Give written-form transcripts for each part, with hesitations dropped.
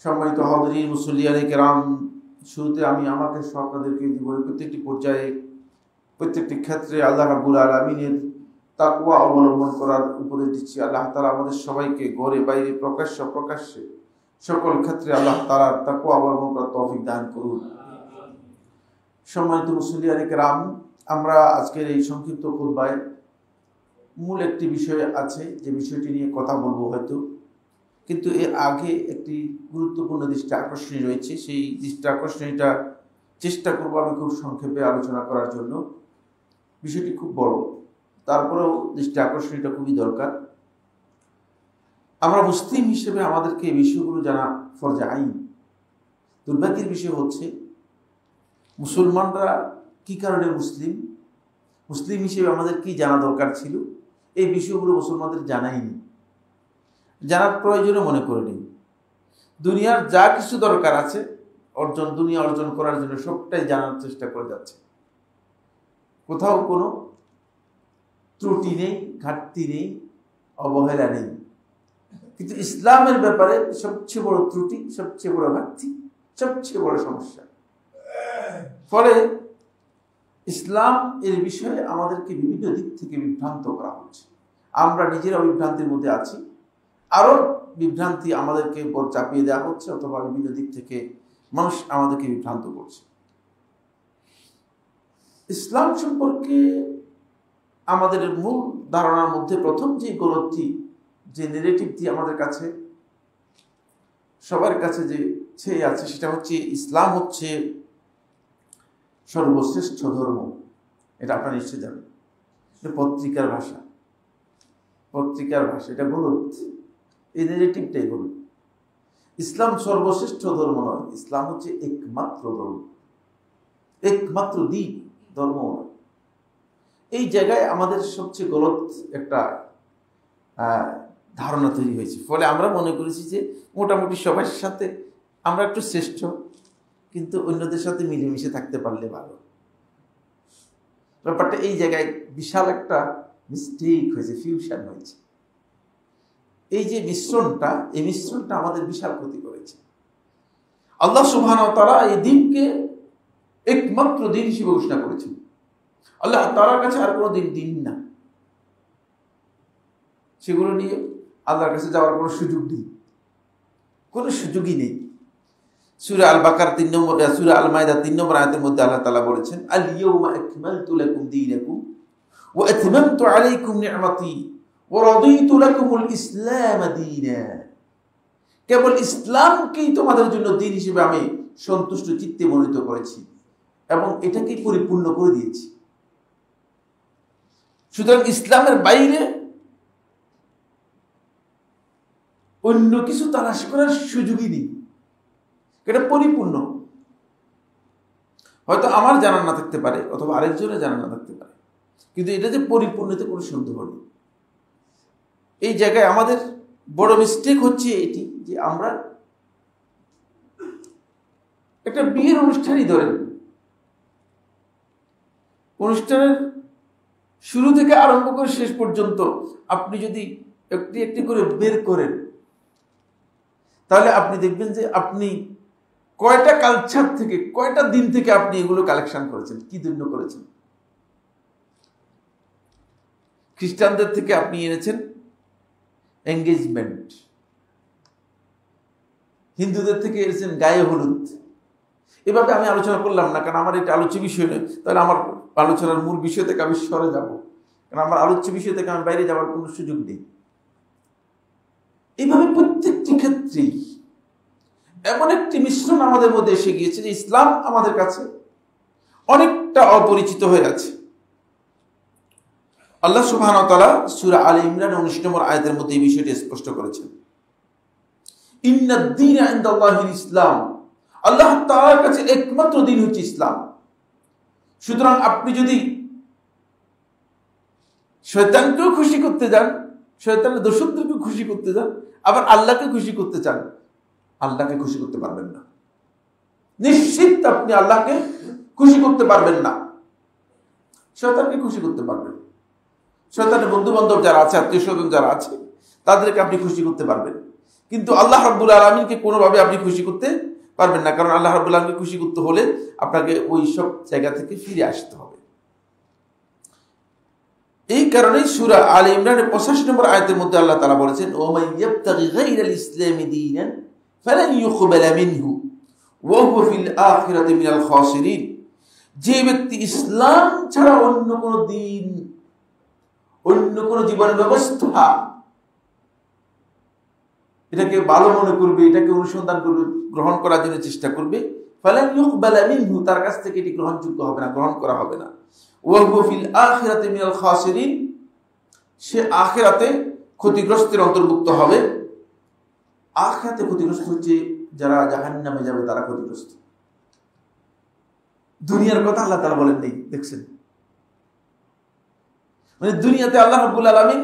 সম্মানিত হাজিরিন মুসল্লিয়ানে কেরাম, শুরুতে আমি আমাকে সহ আপনাদেরকে জীবনের প্রত্যেকটি পর্যায়ে প্রত্যেকটি ক্ষেত্রে আল্লাহ রাব্বুল আলামিনের তাকওয়া অবলম্বন করার উপদেশ দিচ্ছি। আল্লাহ তাআলা আমাদের সবাইকে ঘরে বাইরে প্রকাশ্যে সকল ক্ষেত্রে আল্লাহ তাআলার তাকওয়া অবলম্বন করার তৌফিক দান করুন। সম্মানিত মুসল্লিয়ানে কেরাম, আমরা আজকের এই সংক্ষিপ্ত খুতবায় মূল একটি বিষয় আছে, যে বিষয়টি নিয়ে কথা বলবো হয়তো, কিন্তু এর আগে একটি গুরুত্বপূর্ণ দৃষ্টি আকর্ষণী রয়েছে। সেই দৃষ্টি আকর্ষণীটা চেষ্টা করবো আমি খুব সংক্ষেপে আলোচনা করার জন্য। বিষয়টি খুব বড়, তারপরেও দৃষ্টি আকর্ষণীটা খুবই দরকার। আমরা মুসলিম হিসেবে আমাদেরকে এই বিষয়গুলো জানা ফরজে আইন। দুর্ভাগ্যের বিষয় হচ্ছে মুসলমানরা কি কারণে মুসলিম হিসেবে আমাদের কি জানা দরকার ছিল, এই বিষয়গুলো মুসলমানদের জানাইনি, জানার প্রয়োজনও মনে করেনি। দুনিয়ার যা কিছু দরকার আছে দুনিয়া অর্জন করার জন্য সবটাই জানার চেষ্টা করে যাচ্ছে। কোথাও কোনো ত্রুটি নেই, ঘাটতি নেই, অবহেলা নেই। কিন্তু ইসলামের ব্যাপারে সবচেয়ে বড় ত্রুটি, সবচেয়ে বড় ঘাটতি, সবচেয়ে বড় সমস্যা। ফলে ইসলাম এর বিষয়ে আমাদেরকে বিভিন্ন দিক থেকে বিভ্রান্ত করা হচ্ছে। আমরা নিজেরা বিভ্রান্তির মধ্যে আছি, আরো বিভ্রান্তি আমাদেরকে উপর চাপিয়ে দেওয়া হচ্ছে, অথবা বিভিন্ন দিক থেকে মানুষ আমাদেরকে বিভ্রান্ত করছে। ইসলাম সম্পর্কে আমাদের মূল ধারণার মধ্যে প্রথম যে গলতটি, যে নেগেটিভটি আমাদের কাছে সবার কাছে যে ছেয়ে আছে, সেটা হচ্ছে ইসলাম হচ্ছে সর্বশ্রেষ্ঠ ধর্ম। এটা আপনারা নিশ্চয় জানেন। এটা পত্রিকার ভাষা, এটা গলত। এই নেগেটিভটাই গলত। ইসলাম সর্বশ্রেষ্ঠ ধর্ম নয়, ইসলাম হচ্ছে একমাত্র ধর্ম, একমাত্র দ্বীপ ধর্ম নয়। এই জায়গায় আমাদের সবচেয়ে গলত একটা ধারণা তৈরি হয়েছে। ফলে আমরা মনে করেছি যে মোটামুটি সবার সাথে আমরা একটু শ্রেষ্ঠ, কিন্তু অন্যদের সাথে মিলেমিশে থাকতে পারলে ভালো। ব্যাপারটা এই জায়গায় বিশাল একটা মিস্টেক হয়েছে, ফিউশন হয়েছে। এই যে মিশ্রণটা, এই মিশ্রণটা আমাদের বিশাল ক্ষতি করেছে। আল্লাহ সুবহানাহু ওয়া তাআলা এই দিনকে একমাত্র দিন হিসেবে ঘোষণা করেছেন। আল্লাহ তাআলার কাছে আর কোনো দিন না, সেগুলো নিয়ে আল্লাহর কাছে যাওয়ার কোনো সুযোগ নেই, কোনো সুযোগই নেই। সূরা আল বাকারা 3 নম্বর, সূরা আল মাইদা 3 নম্বর আয়াতের মধ্যে আল্লাহ তাআলা বলেছেন, আল ইয়াউমা আকমালতু লাকুম দীনাকুম ওয়া আতমামতু আলাইকুম নি'মাতি ওয়া রাদিতু লাকুমুল ইসলাম দীনা। কেবল ইসলামকেই তোমাদের জন্য দিন হিসেবে আমি সন্তুষ্ট চিত্তে মনোনীত করেছি এবং এটাকেই পরিপূর্ণ করে দিয়েছি। সুতরাং ইসলামের বাইরে অন্য কিছু তালাশ করার সুযোগই নেই, এটা পরিপূর্ণ। হয়তো আমার জানা না থাকতে পারে, অথবা আরেকজনের জানা না থাকতে পারে, কিন্তু এটা যে পরিপূর্ণতে কোনো সন্দেহ নেই। এই জায়গায় আমাদের বড় মিস্টেক হচ্ছে এটি, যে আমরা একটা বিয়ের অনুষ্ঠানই ধরেন, অনুষ্ঠানের শুরু থেকে আরম্ভ করে শেষ পর্যন্ত আপনি যদি একটি একটি করে বের করেন, তাহলে আপনি দেখবেন যে আপনি কয়টা কালচার থেকে, কয়টা দিন থেকে আপনি এগুলো কালেকশন করেছেন, কি জন্য করেছেন। খ্রিস্টানদের থেকে আপনি এনেছেন এঙ্গেজমেন্ট, হিন্দুদের থেকে এনেছেন গায়ে হলুদ। এভাবে আমি আলোচনা করলাম না, কারণ আমার এটা আলোচ্য বিষয় নয়। তাহলে আমার আলোচনার মূল বিষয় থেকে আমি সরে যাব, কারণ আমার আলোচ্য বিষয় থেকে আমি বাইরে যাওয়ার কোনো সুযোগ নেই। এইভাবে প্রত্যেকটি ক্ষেত্রেই এমন একটি মিশ্রণ আমাদের মধ্যে এসে গিয়েছে যে ইসলাম আমাদের কাছে অনেকটা অপরিচিত হয়ে আছে। আল্লাহ সুবহানাহু ওয়া তাআলা সূরা আলে ইমরান 19 নম্বর আয়াতের মধ্যে এই বিষয়টি স্পষ্ট করেছেন, ইন্নাদ দীনা ইনদাল্লাহিল ইসলাম। আল্লাহ তাআলার কাছে একমাত্র দিন হচ্ছে ইসলাম। সুতরাং আপনি যদি শয়তানকেও খুশি করতে যান, শয়তানের দোষদেরকে খুশি করতে যান, আবার আল্লাহকে খুশি করতে চান, আল্লাহকে খুশি করতে পারবেন না। নিশ্চিত আপনি আল্লাহকে খুশি করতে পারবেন না, শয়তানকে খুশি করতে পারবেন। শয়তানের বন্ধু বান্ধব যারা আছে, আত্মীয় স্বজন যারা আছে, তাদেরকে আপনি খুশি করতে পারবেন, কিন্তু আল্লাহ রাব্বুল আলামিনকে কোনোভাবে আপনি খুশি করতে পারবেন না, কারণ আল্লাহ রাব্বুল আলামিনকে খুশি করতে হলে আপনাকে ওই সব জায়গা থেকে ফিরে আসতে হবে। এই কারণেই সূরা আলে ইমরানের 85 নম্বর আয়াতের মধ্যে আল্লাহ তাআলা বলেছেন, ওয়া মান ইয়াবতাগি গায়রাল ইসলামি দীনান ফালান ইউকবালা মিনহু ওয়া হুয়া ফিল আখিরাতি মিনাল খাসিরিন। যে ব্যক্তি ইসলাম ছাড়া অন্য কোন দিন, অন্য কোন জীবন ব্যবস্থা এটাকে ভালো মনে করবে, এটাকে অনুসন্ধান করবে, গ্রহণ করার জন্য চেষ্টা করবে, ফালান ইউকবালা মিনহু, তার কাছ থেকে এটি গ্রহণযোগ্য হবে না, গ্রহণ করা হবে না। ওয়া হুয়া ফিল আখিরাতি মিনাল খাসিরিন, সে আখিরাতে ক্ষতিগ্রস্তের অন্তর্ভুক্ত হবে। আখিরাতে ক্ষতিগ্রস্ত হচ্ছে যারা জাহান্নামে যাবে, তারা ক্ষতিগ্রস্ত। দুনিয়ার কথা আল্লাহ তাআলা বলেন নেই, দেখছেন? মানে দুনিয়াতে আল্লাহ রাব্বুল আলামিন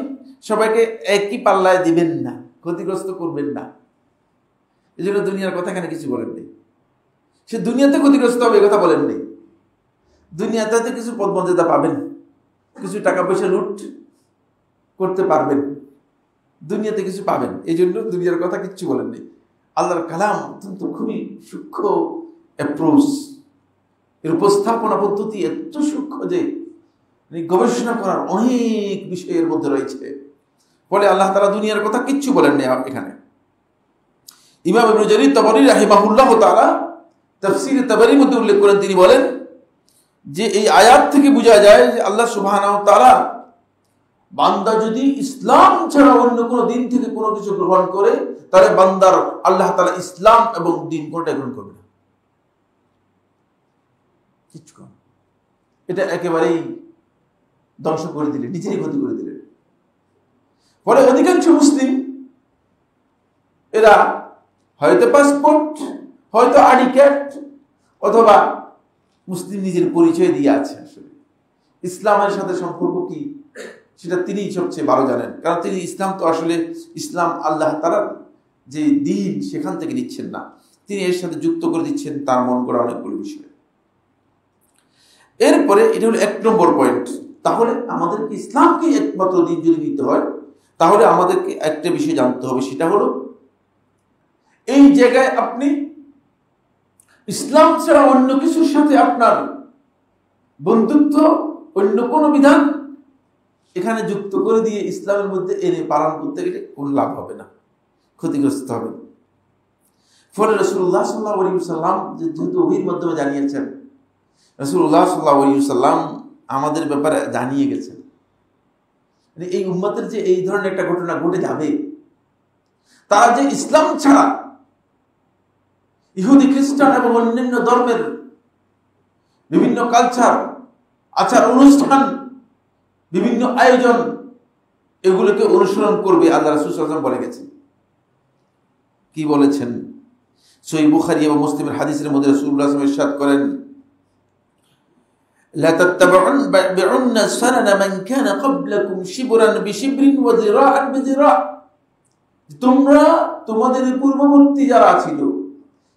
সবাইকে একই পাল্লায় দিবেন না, ক্ষতিগ্রস্ত করবেন না, এই জন্য দুনিয়ার কথা এখানে কিছু বলেন নেই। সে দুনিয়াতে ক্ষতিগ্রস্ত হবে, এই কথা বলেন নেই। দুনিয়াতে কিছু পদমর্যাদা পাবেন, কিছু টাকা পয়সা লুট করতে পারবেন, দুনিয়াতে কিছু পাবেন, এই জন্য দুনিয়ার কথা কিচ্ছু বলেন নেই। আল্লাহর কালাম অত্যন্ত খুবই সূক্ষ্ম অ্যাপ্রোচ, এর উপস্থাপনা পদ্ধতি এত সূক্ষ্ম যে গবেষণা করার অনেক বিষয়ের মধ্যে রয়েছে। ফলে আল্লাহ তাআলা দুনিয়ার কথা কিচ্ছু বলেন না এখানে। ইমাম ইবনে জারীর তাবরী রাহিমাহুল্লাহ তাআলা তাফসীরে তাবরীর মধ্যে উল্লেখ করেন, তিনি বলেন যে এই আয়াত থেকে বোঝা যায় যে আল্লাহ সুবহানাহু ওয়া তাআলা বান্দা যদি ইসলাম ছাড়া অন্য কোনো দিন থেকে কোনো কিছু গ্রহণ করে, তাহলে বান্দার আল্লাহ তাআলা ইসলাম এবং দিন কোনটা গ্রহণ করবে না, কিচ্ছু কম। এটা একেবারেই ধ্বংস করে দিলেন, নিজেরই ক্ষতি করে দিলেন। ফলে অধিকাংশ মুসলিম এরা হয়তো পাসপোর্ট, হয়তো আইডি কার্ড, অথবা মুসলিম নিজের পরিচয় দিয়ে আছে, আসলে ইসলামের সাথে সম্পর্ক কি সেটা তিনি সবচেয়ে ভালো জানেন, কারণ তিনি ইসলাম তো আসলে ইসলাম আল্লাহ তাআলার যে দিন সেখান থেকে নিচ্ছেন না, তিনি এর সাথে যুক্ত করে দিচ্ছেন তার মন করা অনেকগুলো বিষয়। এরপরে এটা হলো 1 নম্বর পয়েন্ট। তাহলে আমাদেরকে ইসলামকে একমাত্র দিন যদি নিতে হয়, তাহলে আমাদেরকে একটা বিষয় জানতে হবে, সেটা হলো এই জায়গায় আপনি ইসলাম ছাড়া অন্য কিছুর সাথে আপনার বন্ধুত্ব, অন্য কোনো বিধান এখানে যুক্ত করে দিয়ে ইসলামের মধ্যে এনে পালন করতে গেলে কোনো লাভ হবে না, ক্ষতিগ্রস্ত হবে। ফলে রাসূলুল্লাহ সাল্লাল্লাহু আলাইহি ওয়াসাল্লাম যেহেতু ওহীর মাধ্যমে জানিয়েছেন, রাসূলুল্লাহ সাল্লাল্লাহু আলাইহি ওয়াসাল্লাম আমাদের ব্যাপারে জানিয়ে গেছেন, মানে এই উম্মতের যে এই ধরনের একটা ঘটনা ঘটে যাবে, তারা যে ইসলাম ছাড়া ইহুদি, খ্রিস্টান এবং অন্যান্য ধর্মের বিভিন্ন কালচার, আচার অনুষ্ঠান, বিভিন্ন আয়োজন, এগুলোকে অনুসরণ করবে। আল্লাহ রাসূল সাল্লাল্লাহু আলাইহি ওয়াসাল্লাম বলে গেছেন, কি বলেছেন? সহিহ বুখারী এবং মুসলিমের হাদিসের মধ্যে রাসূলুল্লাহ সাল্লাল্লাহু আলাইহি ওয়াসাল্লাম ইরশাদ করেন, লা তাত্তাবিউন্না সানানা মান কানা ক্বাবলাকুম শিবরান বিশিবরিন ওয়া যিরাআন বিযিরা'। তোমরা তোমাদের পূর্ববর্তী যারা ছিল,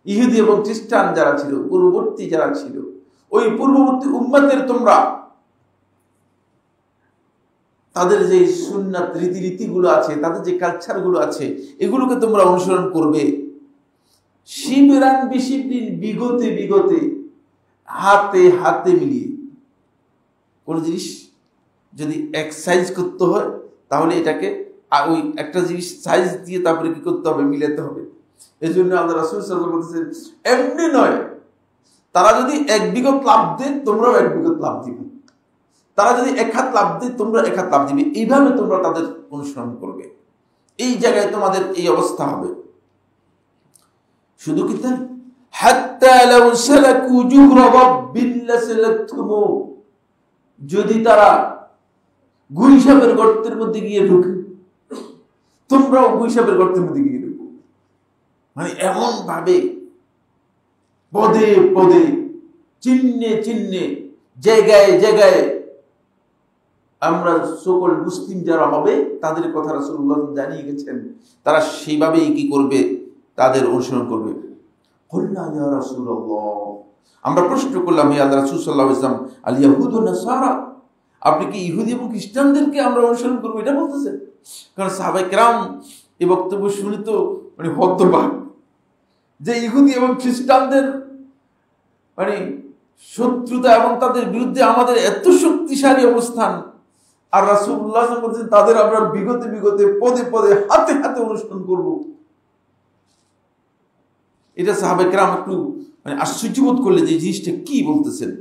ইহুদি এবং খ্রিস্টান যারা ছিল, পূর্ববর্তী যারা ছিল, ওই পূর্ববর্তী উম্মতের তোমরা তাদের যে সুন্নাত রীতিগুলো আছে, তাদের যে কালচারগুলো আছে, এগুলোকে তোমরা অনুসরণ করবে। শিবরান বিশিবরিন, বিগতে বিগতে, হাতে হাতে মিলিয়ে। কোন জিনিস যদি এক সাইজ করতে হয়, তাহলে এটাকে ওই একটা জিনিস সাইজ দিয়ে তারপরে কি করতে হবে, মিলাতে হবে। এই জন্য আল্লাহ রাসূল সাল্লাল্লাহু আলাইহি ওয়াসাল্লাম বলতেছেন, এমনি নয়, তারা যদি 1 বিঘত লাভ দেয় তোমরাও 1 বিঘত লাভ দিবে, তারা যদি 1 হাত লাভ দেয় তোমরা 1 হাত লাভ দিবে, এইভাবে তোমরা তাদের অনুসরণ করবে। এই জায়গায় তোমাদের এই অবস্থা হবে। শুধু কি তাই, হাত্তা লাউ সালাকু জুহরা রাব্বিন লাসালাকতুমু, যদি তারা গুইসাপের গর্তের মধ্যে গিয়ে ঢুকে, তোমরাও গুইসাপের গর্তের মধ্যে গিয়ে ঢুকো। মানে এমন ভাবে পদে পদে, চিহ্নে চিহ্নে, জায়গায় জায়গায় আমরা সকল মুসলিম যারা হবে তাদের কথা রাসূলুল্লাহ জানিয়ে গেছেন, তারা সেইভাবেই কি করবে, তাদের অনুসরণ করবে। কুলনা ইয়া রাসূলুল্লাহ, আমরা প্রশ্ন করলাম, হে আল্লাহর রাসূল সাল্লাল্লাহু আলাইহি ওয়াসাল্লাম, আল ইয়াহুদ ওয়া নাসারা, আপনি কি ইহুদি এবং খ্রিস্টানদেরকে আমরা অনুসরণ করবো এটা বলতেছেন? কারণ সাহাবায়ে কেরাম এই বক্তব্য শুনে তো হতবাক যে ইহুদি এবং খ্রিস্টানদের শত্রুতা এবং তাদের বিরুদ্ধে আমাদের এত শক্তিশালী অবস্থান, আর রাসূলুল্লাহ বলছেন তাদের আমরা বিগতে বিগতে পদে পদে হাতে হাতে অনুষ্ঠান করব। এটা সাহাবায়ে কেরাম একটু আশ্চর্যবোধ করলে যে জিনিসটা কি বলতেছেন।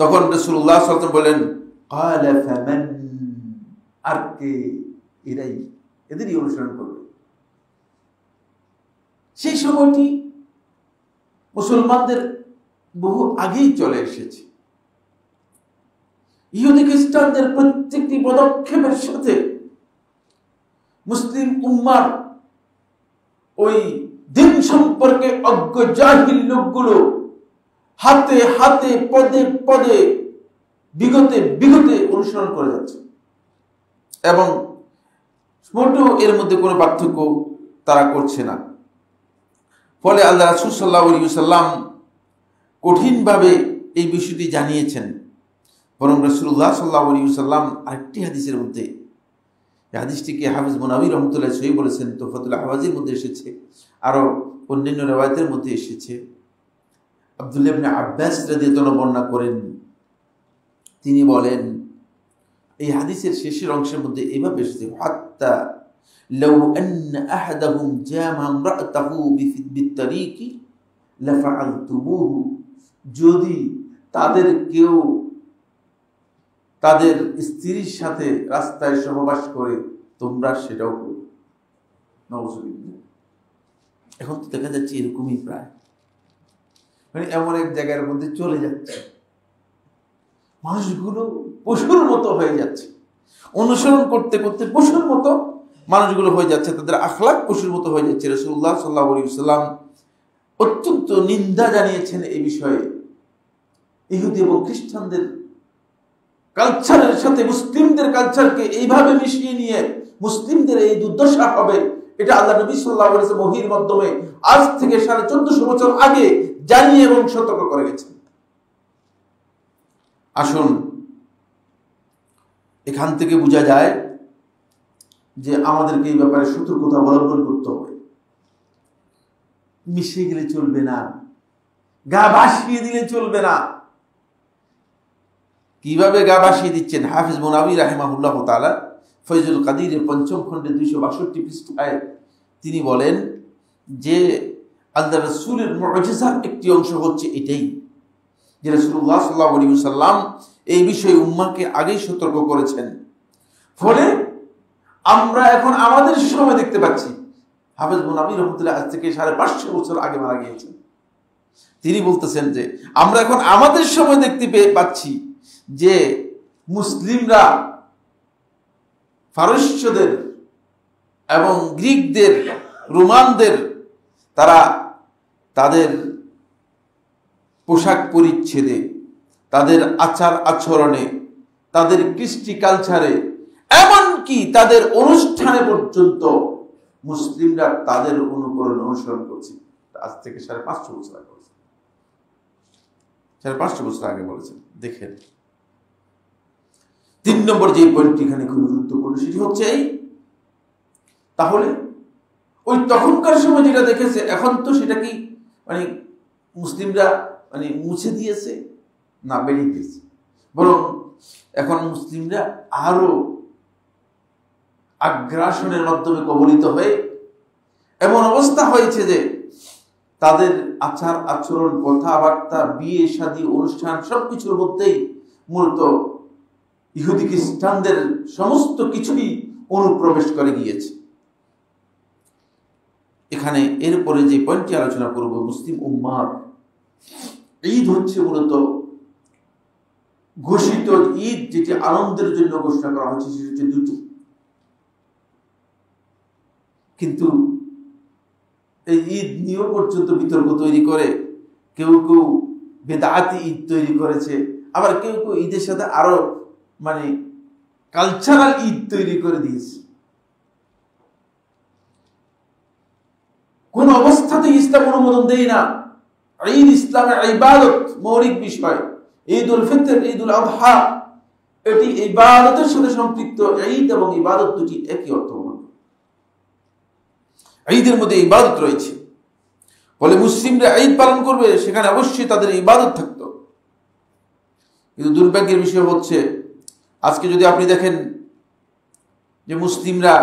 তখন রাসূলুল্লাহ সাল্লাল্লাহু আলাইহি ওয়াসাল্লাম বলেন, ক্বালা ফামান, আর কে? এদেরই অনুসরণ করবে। সেই সময়টি মুসলমানদের বহু আগেই চলে এসেছে। ইহুদি খ্রিস্টানদের প্রত্যেকটি পদক্ষেপের সাথে মুসলিম উম্মার ওই দিন সম্পর্কে অজ্ঞ জাহিল লোকগুলো হাতে হাতে পদে পদে বিগতে বিগতে অনুসরণ করে যাচ্ছে এবং মোটেও এর মধ্যে কোনো পার্থক্য তারা করছে না। ফলে আল্লাহ রাসূল সাল্লাল্লাহু আলাইহি ওয়াসাল্লাম কঠিনভাবে এই বিষয়টি জানিয়েছেন। বরং রাসূলুল্লাহ সাল্লাল্লাহু আলাইহি ওয়াসাল্লাম আরেকটি হাদিসের মধ্যে, এই হাদিসটিকে হাফিজ মুনাবী রাহমাতুল্লাহ সহিহ বলেছেন, তুহফাতুল আহওয়াজির মধ্যে এসেছে, আরো অন্যান্য riwayতের মধ্যে এসেছে। আব্দুল্লাহ ইবনে আব্বাস রাদিয়াল্লাহু আনহু বর্ণনা করেন, তিনি বলেন এই হাদিসের শেষের অংশের মধ্যে এভাবে এসেছে, হাত্তা লাউ আন্না আহাদাহুম জামা ইমরাআতাহু বিত-তারিকি লাফআলতুমুহু, যদি তাদের কেউ তাদের স্ত্রীর সাথে রাস্তায় সহবাস করে তোমরা সেটাও করো। নাউযুবিল্লাহ। এখন তো দেখা যাচ্ছে এরকমই প্রায়, এমন এক জায়গার মধ্যে চলে যাচ্ছে, মানুষগুলো পশুর মতো হয়ে যাচ্ছে, অনুসরণ করতে করতে পশুর মতো মানুষগুলো হয়ে যাচ্ছে, তাদের আখলাক পশুর মতো হয়ে যাচ্ছে। রাসূলুল্লাহ সাল্লাল্লাহু আলাইহি ওয়াসাল্লাম অত্যন্ত নিন্দা জানিয়েছেন এই বিষয়ে। ইহুদি এবং খ্রিস্টানদের কালচারের সাথে মুসলিমদের কালচারকে এইভাবে মিশিয়ে নিয়ে মুসলিমদের এই দুর্দশা হবে, এটা আল্লাহ নবী সাল্লাল্লাহু আলাইহি ওয়াসাল্লাম ওহীর মাধ্যমে আজ থেকে 1450 বছর আগে জানিয়ে এবং সতর্ক করে গেছেন। আসুন, এখান থেকে বোঝা যায় যে আমাদেরকে এই ব্যাপারে সতর্কতা অবলম্বন করতে হবে। মিশে গেলে চলবে না, গা ভাসিয়ে দিলে চলবে না। কিভাবে গা ভাসিয়ে দিচ্ছেন? হাফিজ মুনাবী রাহিমাহুল্লাহ তাআলা ফয়জুল কাদিরের ৫ম খণ্ডে ২৬২ পৃষ্ঠায় তিনি বলেন যে আল্লাহ রাসূলের মুআজিজার একটি অংশ হচ্ছে এটাই যে রাসূলুল্লাহ সাল্লাল্লাহু আলাইহি ওয়াসাল্লাম এই বিষয়ে উম্মাহকে আগেই সতর্ক করেছেন। ফলে আমরা এখন আমাদের সময় দেখতে পাচ্ছি, হাফিজ মুনাবী রাহমাতুল্লাহ আজ থেকে ৫৫০ বছর আগে মারা গিয়েছেন, তিনি বলতেছেন যে আমরা এখন আমাদের সময় দেখতে পাচ্ছি যে মুসলিমরা ফারস্যদের এবং গ্রিকদের, রোমানদের, তারা তাদের পোশাক পরিচ্ছেদে, তাদের আচার আচরণে, তাদের কৃষ্টি কালচারে, এমনকি তাদের অনুষ্ঠানে পর্যন্ত মুসলিমরা তাদের অনুসরণ করছে। আজ থেকে ৫৫০ বছর আগে বলেছেন, ৫৫০ বছর আগে বলেছেন। দেখেন ৩ নম্বর যে পয়েন্টটি এখানে খুবই গুরুত্বপূর্ণ, সেটি হচ্ছে এই, তাহলে ওই তখনকার সময় যেটা দেখেছে এখন তো সেটা কি মুসলিমরা মুছে দিয়েছে? না, বেরিয়ে দিয়েছে। বরং এখন মুসলিমরা আরো আগ্রাসনের মাধ্যমে কবলিত হয়ে এমন অবস্থা হয়েছে যে তাদের আচার আচরণ, কথাবার্তা, বিয়ে শাদী, অনুষ্ঠান সবকিছুর মধ্যেই মূলত ইহুদি খ্রিস্টানদের সমস্ত কিছুই অনুপ্রবেশ করে গিয়েছে। এখানে এরপরে যে পয়েন্টটি আলোচনা করব, মুসলিম উম্মার ঈদ হচ্ছে মূলত ঘোষিত ঈদ, যেটি আনন্দের জন্য ঘোষণা করা হচ্ছে, সেটি হচ্ছে দুটি। কিন্তু এই ঈদ নিয়েও পর্যন্ত বিতর্ক তৈরি করে, কেউ কেউ বেদাতি ঈদ তৈরি করেছে, আবার কেউ কেউ ঈদের সাথে আরো কালচারাল ঈদ তৈরি করে দিয়েছে। কোন অবস্থাতেই ইসলাম অনুমোদন দেয় না। ঈদ ইসলামের ইবাদত, মৌলিক বিষয়। ঈদ উল ফিতর, ঈদ উল আযহা, এটি ইবাদতের সাথে সম্পৃক্ত। ঈদ এবং ইবাদত দুটি একই অর্থ বহন করে। ঈদের মধ্যে ইবাদত রয়েছে, ফলে মুসলিমরা ঈদ পালন করবে, সেখানে অবশ্যই তাদের ইবাদত থাকতো। কিন্তু দুর্ভাগ্যের বিষয় হচ্ছে, আজকে যদি আপনি দেখেন যে মুসলিমরা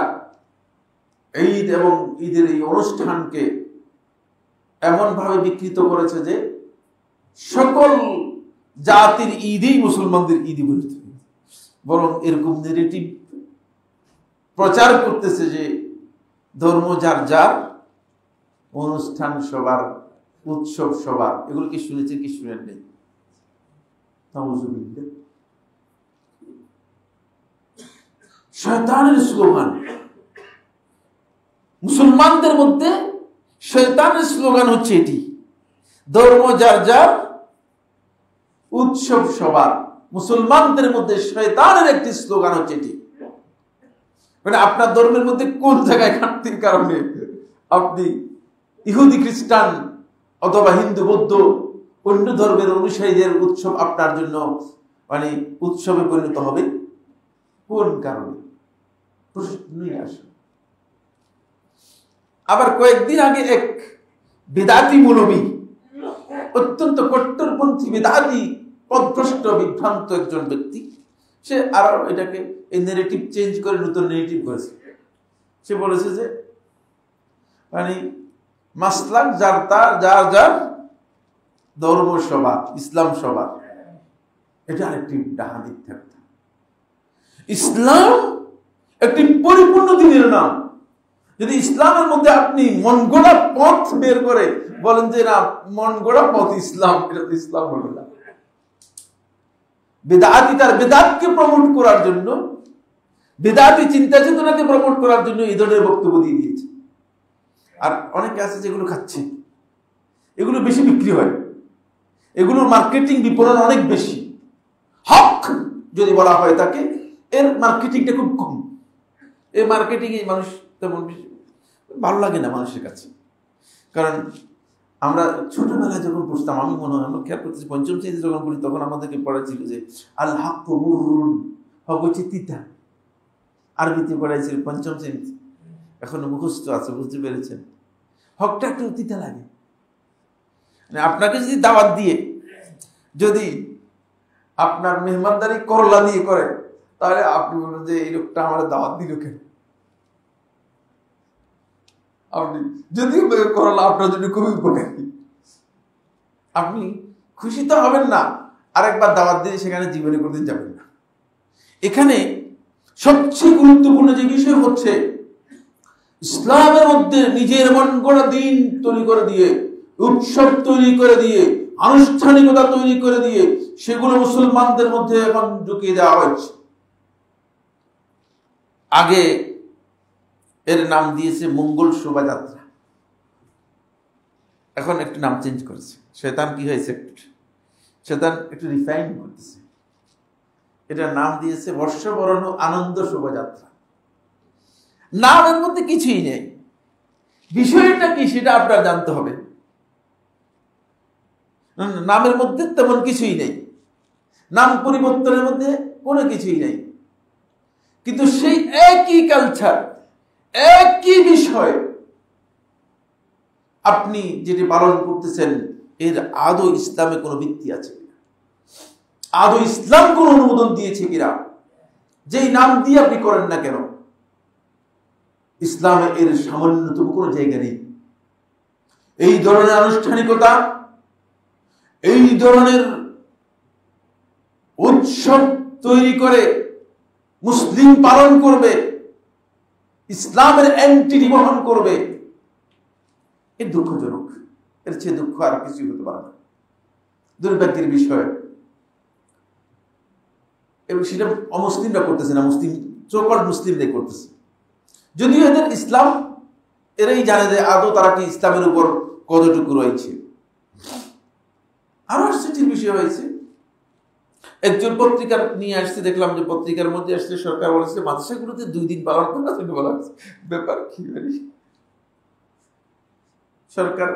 ঈদ এবং ঈদের এই অনুষ্ঠানকে এমনভাবে বিকৃত করেছে যে সকল জাতির ঈদই মুসলমানদের ঈদই বলতে, বরং এরকম নেগেটিভ প্রচার করতেছে যে ধর্ম যার যার, অনুষ্ঠান সবার, উৎসব সবার। এগুলো কি শুনেছে কি শুনেন নেই? শয়তানের স্লোগান, মুসলমানদের মধ্যে শয়তানের স্লোগান হচ্ছে এটি, ধর্ম যার যার, উৎসব সবার। মুসলমানদের মধ্যে শয়তানের একটি স্লোগান হচ্ছে এটি। মানে আপনার ধর্মের মধ্যে কোন জায়গায় ঘাটতির কারণে আপনি ইহুদি খ্রিস্টান অথবা হিন্দু বৌদ্ধ অন্য ধর্মের অনুসারীদের উৎসব আপনার জন্য মানে উৎসবে পরিণত হবে? কোন কারণে? প্রশ্নই আসে। আবার কয়েকদিন আগে এক বেদাতি মৌলবী, অত্যন্ত কট্টরপন্থী বেদাতি, পথভ্রষ্ট বিভ্রান্ত একজন ব্যক্তি, সে আর এটাকে এই নেগেটিভ চেঞ্জ করে নতুন নেগেটিভ করেছে। সে বলেছে যে মানে মাসলাক যার তার, যার যার, ধর্ম সবার, ইসলাম সবার। এটা আরেকটি ডাহাতি থাকত। ইসলাম একটি পরিপূর্ণ দিনের নাম। যদি ইসলামের মধ্যে আপনি মন গড়া পথ বের করে বলেন যে না মন গড়া পথ ইসলাম, এটা তো ইসলাম হলো না। বেদাতি তার বেদাতকে প্রমোট করার জন্য, বেদাতি চিন্তা চেতনাকে প্রমোট করার জন্য এই ধরনের বক্তব্য দিয়ে দিয়েছে। আর অনেকে আছে যেগুলো খাচ্ছে, এগুলো বেশি বিক্রি হয়, এগুলোর মার্কেটিং বিপণন অনেক বেশি। হক যদি বলা হয় তাকে, এর মার্কেটিংটা খুব কম। এই মার্কেটিং এই মানুষ তেমন ভালো লাগে না মানুষের কাছে। কারণ আমরা ছোটবেলায় যখন পড়তাম, আমি মনে হয় আমরা খেয়াল করতেছি, পঞ্চম শ্রেণীতে যখন পড়ি তখন আমাদেরকে পড়াইছিল যে আল হক মুররুন, হক হচ্ছে তিতা। আরবিতে পড়াইছিল পঞ্চম শ্রেণীতে, এখনো মুখস্থ আছে, বুঝতে পেরেছেন? হকটা একটু তিতা লাগে। মানে আপনাকে যদি দাওয়াত দিয়ে যদি আপনার মেহমানদারি করলা দিয়ে করে, তাহলে আপনি বলবেন যে এই লোকটা আমার দাওয়াত দিল কেন? আপনি যদিও করলা আপনার জন্য খুবই উপকারী, আপনি খুশি তো হবেন না, আরেকবার দাওয়াত দিয়ে সেখানে জীবনে কোনদিন যাবেন না। এখানে সবচেয়ে গুরুত্বপূর্ণ যে বিষয় হচ্ছে, ইসলামের মধ্যে নিজের মন গড়া দিন তৈরি করে দিয়ে, উৎসব তৈরি করে দিয়ে, আনুষ্ঠানিকতা তৈরি করে দিয়ে সেগুলো মুসলমানদের মধ্যে এখন ঢুকিয়ে দেওয়া হচ্ছে। আগে এর নাম দিয়েছে মঙ্গল শোভাযাত্রা, এখন একটু নাম চেঞ্জ করেছে। শয়তান কি হয়েছে, শয়তান একটু রিফাইন করতেছে, এটার নাম দিয়েছে বর্ষবরণ আনন্দ শোভাযাত্রা। নামের মধ্যে কিছুই নেই, বিষয়টা কি সেটা আপনার জানতে হবে। নামের মধ্যে তেমন কিছুই নেই, নাম পরিবর্তনের মধ্যে কোনো কিছুই নেই, কিন্তু সেই একই কালচার, একই বিষয় আপনি যেটি পালন করতেছেন, এর আদৌ ইসলামে কোনো ভিত্তি আছে কিনা, আদৌ ইসলাম কোন অনুমোদন দিয়েছে কিনা, যেই নাম দিয়ে আপনি করেন না কেন, ইসলামে এর সামান্যতম কোনো জায়গা নেই। এই ধরনের আনুষ্ঠানিকতা, এই ধরনের উৎসব তৈরি করে মুসলিম পালন করবে, ইসলামের এন্টিটি বহন করবে, এর দুঃখজনক। এর চেয়ে দুঃখ আর কিছু হতে পারে না, দুর্ভাগ্যের বিষয়। এবং সেটা অমুসলিমরা করতেছে না, মুসলিম চোখল মুসলিমরাই করতেছে। যদিও এদের ইসলাম এরাই জানে যে আদৌ তারা কি ইসলামের উপর কতটুকু রয়েছে। আরো আশ্চর্যের বিষয় হয়েছে, একজন পত্রিকার নিয়ে আসছে, দেখলাম যে পত্রিকার মধ্যে আসছে সরকার বলেছে মাদ্রাসাগুলোতে 2 দিন পালন করার জন্য বলা হচ্ছে। ব্যাপার কি? সরকার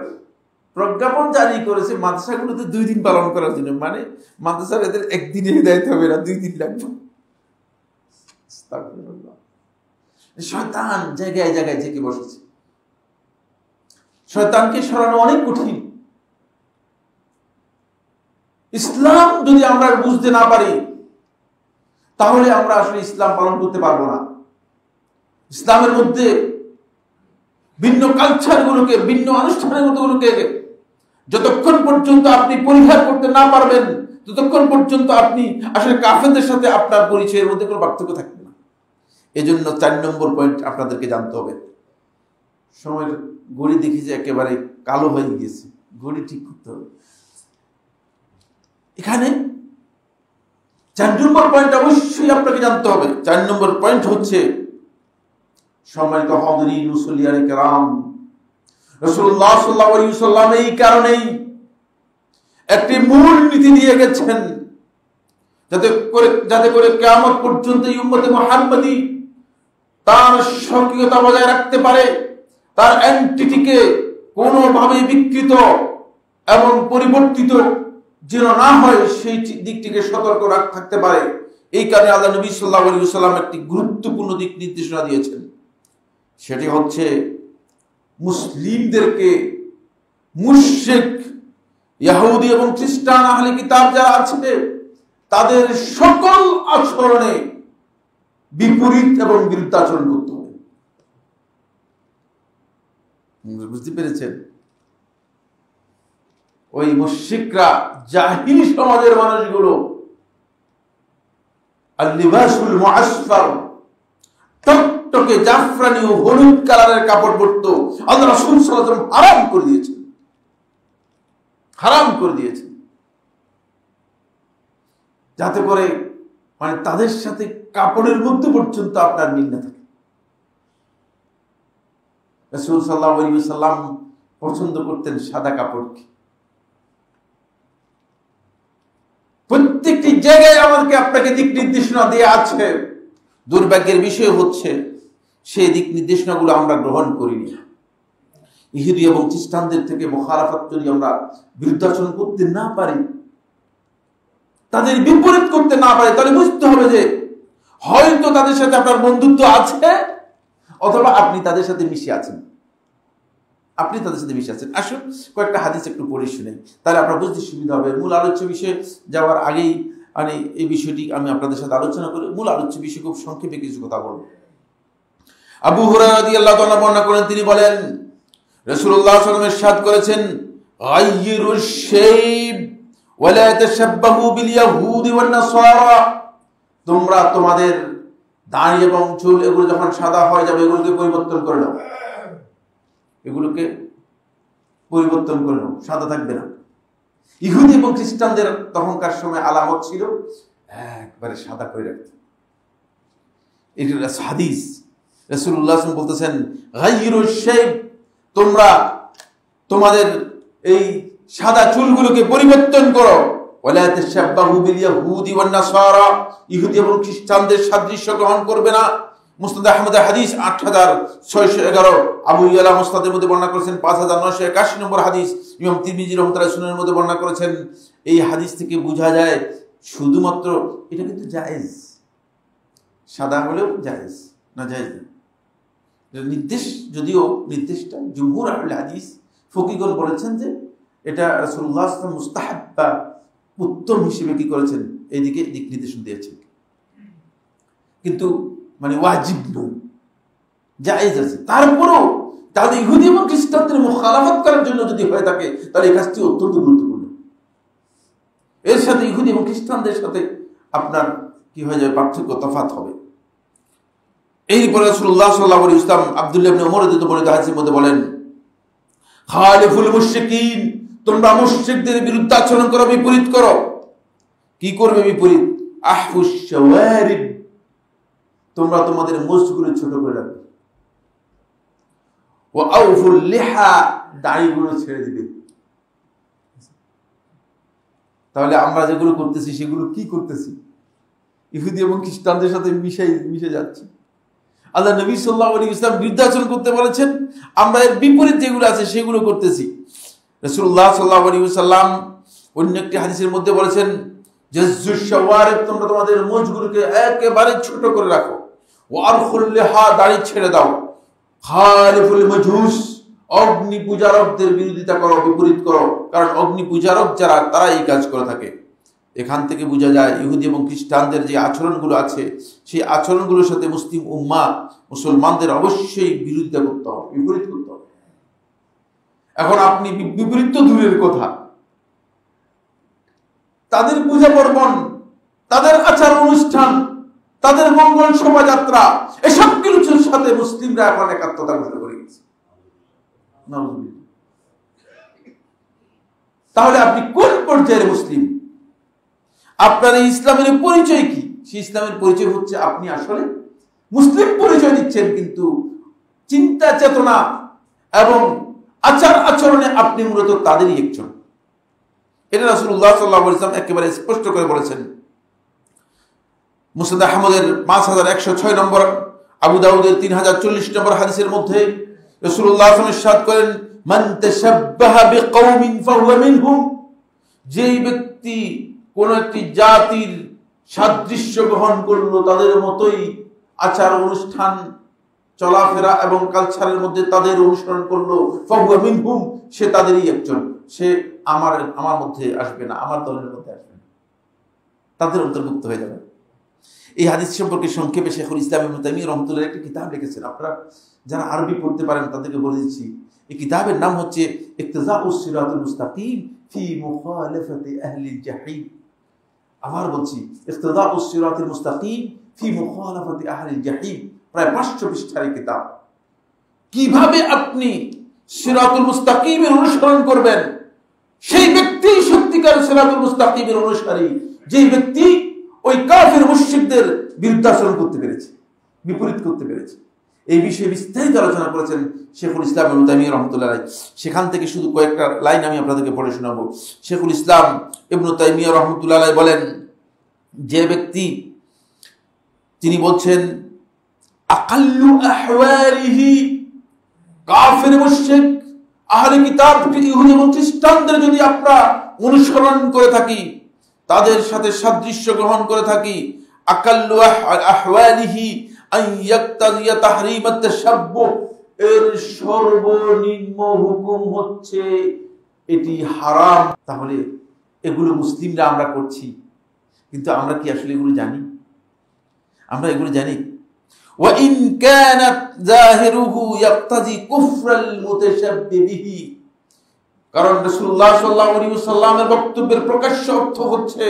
প্রজ্ঞাপন জারি করেছে মাদ্রাসাগুলোতে 2 দিন পালন করার জন্য, মানে মাদ্রাসার এদের একদিনে হিদায়াত হবে না, 2 দিন লাগবে। শয়তান জায়গায় জায়গায় জেগে বসেছে। শয়তানকে সরানো অনেক কঠিন। ইসলাম যদি আমরা বুঝতে না পারি তাহলে আমরা আসলে ইসলাম পালন করতে পারবো না। ইসলামের মধ্যে ভিন্ন কালচারগুলোকে, ভিন্ন আনুষ্ঠানিকতাগুলোকে যতক্ষণ পর্যন্ত আপনি পরিহার করতে না পারবেন ততক্ষণ পর্যন্ত আপনি আসলে কাফেরদের সাথে আপনার পরিচয়ের মধ্যে কোনো পার্থক্য থাকবে না। এজন্য 4 নম্বর পয়েন্ট আপনাদেরকে জানতে হবে। সময়ের ঘড়ি দেখি যে একেবারে কালো হয়ে গিয়েছে, ঘড়ি ঠিক করতে হবে। এখানে 4 নম্বর পয়েন্ট অবশ্যই আপনাকে জানতে হবে। 4 নম্বর পয়েন্ট হচ্ছে, সম্মানিত হাজিরিন মুসল্লিয়ানে কেরাম, রাসূলুল্লাহ সাল্লাল্লাহু আলাইহি ওয়াসাল্লাম এই কারণেই একটি মূল নীতি দিয়ে গেছেন যাতে করে কিয়ামত পর্যন্ত এই উম্মতে মুহাম্মাদী তার স্বকীয়তা বজায় রাখতে পারে, তার এন্টিটিকে কোনোভাবে বিকৃত এবং পরিবর্তিত যেন না হয় সেই দিকটিকে সতর্ক থাকতে পারে। এই কারণে আল্লাহ নবী সাল্লাল্লাহু আলাইহি ওয়াসাল্লাম একটি গুরুত্বপূর্ণ দিক নির্দেশনা দিয়েছেন। সেটি হচ্ছে মুসলিমদেরকে মুশরিক, ইহুদি এবং খ্রিস্টান আহলে কিতাব যারা আছে তাদের সকল আচরণে বিপরীত এবং বিরুদ্ধাচরণ করতে হবে। বুঝতে পেরেছেন? ওই মুশরিকরা, জাহিলি সমাজের মানুষগুলো আল-লিবাসুল মুআসফার, টকটকে জাফরানি ও হলুদ কালারের কাপড় পরতো। আল্লাহ রাসূল সাল্লাল্লাহু আলাইহি ওয়াসাল্লাম হারাম করে দিয়েছেন, যাতে করে মানে তাদের সাথে কাপড়ের মধ্যে পর্যন্ত আপনার মিল না থাকে। রাসূল সাল্লাল্লাহু আলাইহি ওয়াসাল্লাম পছন্দ করতেন সাদা কাপড়কে। প্রত্যেকটি জায়গায় আমাদেরকে আপনাকে দিক নির্দেশনা দেয়া আছে। দুর্ভাগ্যের বিষয় হচ্ছে সেই দিক নির্দেশনাগুলো আমরা গ্রহণ করিনি। ইহুদি এবং খ্রিস্টানদের থেকে মুখালাফাত যদি আমরা বিরুদ্ধাচরণ করতে না পারি, তাদের বিপরীত করতে না পারি, তাহলে বুঝতে হবে যে হয়তো তাদের সাথে আপনার বন্ধুত্ব আছে অথবা আপনি তাদের সাথে মিশে আছেন। আসুন কয়েকটা হাদিস একটু পড়ে শুনেই, তাহলে আপনার বুঝতে সুবিধা হবে। মূল আলোচ্য বিষয়ে যাওয়ার আগেই মানে এই বিষয়টি আমি আপনাদের সাথে আলোচনা করি। মূল আলোচ্য বিষয়ে খুব সংক্ষেপে কিছু কথা বলব। আবু হুরায়রা রাদিয়াল্লাহু তাআলা বর্ণনা করেন, তিনি বলেন রাসূলুল্লাহ সাল্লাল্লাহু আলাইহি ওয়াসাল্লাম ইরশাদ করেছেন, গায়্যিরুশ শাইব ওয়া লা তাশাব্বাহু বিল ইয়াহুদি ওয়ান নাসারা। তোমরা তোমাদের দাড়ি এবং চুল এগুলো যখন সাদা হয়ে যাবে এগুলোকে পরিবর্তন করে নাও, সাদা থাকবে না। ইহুদি এবং খ্রিস্টানদের তখনকার সময় আলামত ছিল একবারে সাদা করে রাখতে। এটা হাদিস। রাসূলুল্লাহ সাল্লাল্লাহু আলাইহি ওয়াসাল্লাম বলতেছেন, গায়্যিরুশ শাইব, তোমরা তোমাদের এই সাদা চুলগুলোকে পরিবর্তন করো। ওয়ালা তাশাব্বাহু বিল ইয়াহুদি ওয়ান নাসারা, ইহুদি এবং খ্রিস্টানদের সাদৃশ্য গ্রহণ করবে না। মুসনাদ আহমদের হাদিস 8611, আবু ইয়ালা মুসনাদের মধ্যে বর্ণনা করেছেন 5981 নম্বর হাদিস, ইমাম তিরমিজি রাহমাতুল্লাহ সুনানের মধ্যে বর্ণনা করেছেন। এই হাদিস থেকে বোঝা যায় শুধুমাত্র এটা কিন্তু জায়েজ, সাদা হলেও জায়েজ, না জায়েজ না। নির্দেশ, যদিও নির্দেশটা জুমহুর আহলে হাদিস ফকিহগণ বলেছেন যে এটা রাসূলুল্লাহ সাল্লাল্লাহু আলাইহি ওয়াসাল্লাম মুস্তাহাব বা উত্তম হিসেবে কি করেছেন, এইদিকে দিক নির্দেশন দিয়েছেন, কিন্তু মানে ওয়াজিব নয়, জায়েজ আছে। তারপরেও তাহলে ইহুদি এবং খ্রিস্টানদের মুখালাফত করার জন্য যদি হয়ে থাকে তাহলে এই কাজটি অত্যন্ত গুরুত্বপূর্ণ। এর সাথে ইহুদি এবং খ্রিস্টানদের সাথে আপনার কি হয়ে যাবে, পার্থক্য, তফাৎ হবে। এরপরে রাসূলুল্লাহ সাল্লাল্লাহু আলাইহি ওয়াসাল্লাম আব্দুল্লাহ ইবনে উমর রাদিয়াল্লাহু আনহু হাদিসের মধ্যে বলেন, খালিফুল মুশরিকিন, তোমরা মুশরিকদের বিরুদ্ধে আচরণ করো, বিপরীত করো। কি করবে বিপরীত? আহফুশ শাওয়ারিব, তোমরা তোমাদের মুখগুলো ছোট করে রাখবে। ওয়া আউফুল লিহা, দাড়িগুলো ছেড়ে দিবে। তাহলে আমরা যেগুলো করতেছি সেগুলো কি করতেছি? ইহুদি এবং খ্রিস্টানদের সাথে মিশে যাচ্ছে। আল্লাহ নবী সাল্লাল্লাহু আলাইহি ওয়াসাল্লাম বিরুদ্ধাচরণ করতে বলেছেন, আমরা এর বিপরীত যেগুলো আছে সেগুলো করতেছি। রাসূলুল্লাহ সাল্লাল্লাহু আলাইহি ওয়াসাল্লাম অন্য একটি হাদিসের মধ্যে বলেছেন, জাজ্জুশ শাওয়ারিব, তোমরা তোমাদের মুখগুলোকে একেবারে ছোট করে রাখো। ওয়া আরখুল লিহা, দাড়ি ছেড়ে দাও। খালিফুল মাজুস, অগ্নি পূজারকদের বিরোধিতা করো, বিপরীত করো, কারণ অগ্নি পূজারক যারা তারা এই কাজ করে থাকে। এখান থেকে বোঝা যায় ইহুদি এবং খ্রিস্টানদের যে আচরণগুলো আছে সেই আচরণগুলোর সাথে মুসলিম উম্মাহ মুসলমানদের অবশ্যই বিরোধিতা করতে হবে, বিপরীত করতে হবে। এখন আপনি বিপরীত তো দূরের কথা, তাদের পূজা পার্বণ, তাদের আচার অনুষ্ঠান, তাদের মঙ্গল শোভাযাত্রা, এসব কিছুর সাথে মুসলিমরা এখন একাত্মতা ঘোষণা করে গেছে। তাহলে আপনি কোন পর্যায়ের মুসলিম? আপনার এই ইসলামের পরিচয় কি? সেই ইসলামের পরিচয় হচ্ছে আপনি আসলে মুসলিম পরিচয় দিচ্ছেন, কিন্তু চিন্তা চেতনা এবং আচার আচরণে আপনি মূলত তাদেরই একজন। এটা রাসূলুল্লাহ সাল্লাল্লাহু আলাইহি ওয়াসাল্লাম একেবারে স্পষ্ট করে বলেছেন। মুসনাদ আহমদের 5106 নম্বর, আবু দাউদের 3040 নম্বর হাদিসের মধ্যে রাসূলুল্লাহ সাল্লাল্লাহু আলাইহি ওয়াসাল্লাম ইরশাদ করেন, মান তাশাব্বাহা বিকওমিন ফাহুয়া মিনহুম। যেই ব্যক্তি কোন একটি জাতির সাদৃশ্য গ্রহণ করলো, তাদের মতোই আচার অনুষ্ঠান চলাফেরা এবং কালচারের মধ্যে তাদের অনুসরণ করলো, ফাহুয়া মিনহুম, সে তাদেরই একজন। সে আমার মধ্যে আসবে না, আমার দলের মধ্যে আসবে না, তাদের অন্তর্ভুক্ত হয়ে যাবে। এই হাদিস সম্পর্কে সংক্ষেপে শেখুল ইসলাম ইবনে তাইমিয়া রাহমাতুল্লাহ একটি কিতাব লিখেছেন। আপনারা যারা আরবি পড়তে পারেন তাদেরকে বলে দিচ্ছি, এই কিতাবের নাম হচ্ছে ইক্তিজাউস সিরাতুল মুস্তাকিম ফি মুখালাফাতি আহলিল জাহিম। আবার বলছি, ইক্তিজাউস সিরাতুল মুস্তাকিম ফি মুখালাফাতি আহলিল জাহিম, প্রায় 500 পৃষ্ঠার এই কিতাব। কিভাবে আপনি সিরাতুল মুস্তাকিমের অনুসরণ করবেন, সেই ব্যক্তি সত্যিকার সিরাতুল মুস্তাকিমের অনুসারী, যেই ব্যক্তি ওই কাফের মুশরিকদের বিরুদ্ধাচরণ করতে পেরেছে, বিপরীত করতে পেরেছে। এই বিষয়ে বিস্তারিত আলোচনা করেছেন শেখুল ইসলাম ইবনে তাইমিয়া রাহমাতুল্লাহ আলাইহি। সেখান থেকে শুধু কয়েকটা লাইন আমি আপনাদেরকে পড়ে শোনাবো। শেখুল ইসলাম ইবনে তাইমিয়া রাহমাতুল্লাহ আলাইহি বলেন, যে ব্যক্তি, তিনি বলছেন, আকাল্লু আহওয়ালিহি, কাফের মুশরিক আহলে কিতাব ইহুদি এবং খ্রিস্টানদের যদি আমরা অনুসরণ করে থাকি, তাদের সাথে সাদৃশ্য গ্রহণ করে থাকি, আকাল্লু আহওয়ালিহি আন ইয়াক্তাদিয়া তাহরীমাত তাশাব্বুহ, এর সর্বনিম্ন হুকুম হচ্ছে এটি হারাম। তাহলে এগুলো মুসলিমরা আমরা করছি, কিন্তু আমরা কি আসলে এগুলো জানি? আমরা এগুলো জানি? ওয়া ইন কানাত যাহিরুহু ইয়াক্তাদি কুফরাল মুতাশাব্বিহি, কারণ রাসূলুল্লাহ সাল্লাল্লাহু আলাইহি ওয়াসাল্লামের বক্তব্যের প্রকাশ্য অর্থ হচ্ছে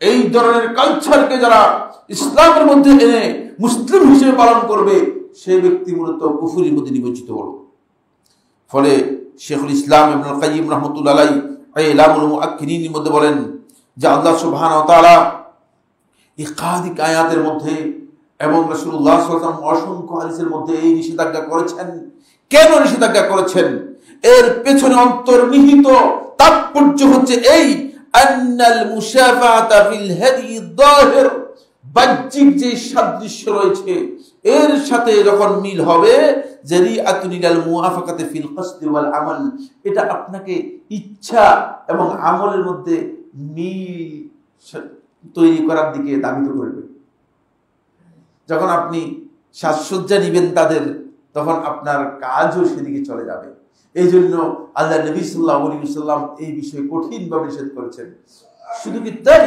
এই ধরনের কালচারকে যারা ইসলামের মধ্যে এনে মুসলিম হিসেবে পালন করবে, সেই ব্যক্তি মূলত কুফরের মধ্যে নিমজ্জিত হলো। ফলে শেখুল ইসলাম ইবনুল কাইয়িম রাহমাতুল্লাহ আলাইহি ইলামুল মুআক্কিনিনের মধ্যে বলেন যে আল্লাহ সুবহানাহু ওয়া তাআলা একাধিক আয়াতের মধ্যে এবং রাসূলুল্লাহ সাল্লাল্লাহু আলাইহি ওয়াসাল্লাম অসংখ্য হাদিসের মধ্যে এই নিষেধাজ্ঞা করেছেন। কেন নিষেধাজ্ঞা করেছেন? এর পেছনে অন্তর্নিহিত তাৎপর্য হচ্ছে এই, আন্নাল মুশাফাআতা ফিল হাদি যাহির, বাহ্যিক যে সাদৃশ্য রয়েছে এর সাথে যখন মিল হবে, জারিআতুন ইলাল মুওয়াফাকাতি ফিল কসদি ওয়াল আমাল, এটা আপনাকে ইচ্ছা এবং আমলের মধ্যে মিল তৈরি করার দিকে ধাবিত করবে। যখন আপনি সাজসজ্জা নিবেন তাদের, তখন আপনার কাজও সেদিকে চলে যাবে। এই জন্য আল্লাহ নবী সাল্লাল্লাহু আলাইহি ওয়াসাল্লাম এই বিষয়ে কঠিনভাবে নিষেধ করেছেন। শুধু কি তাই,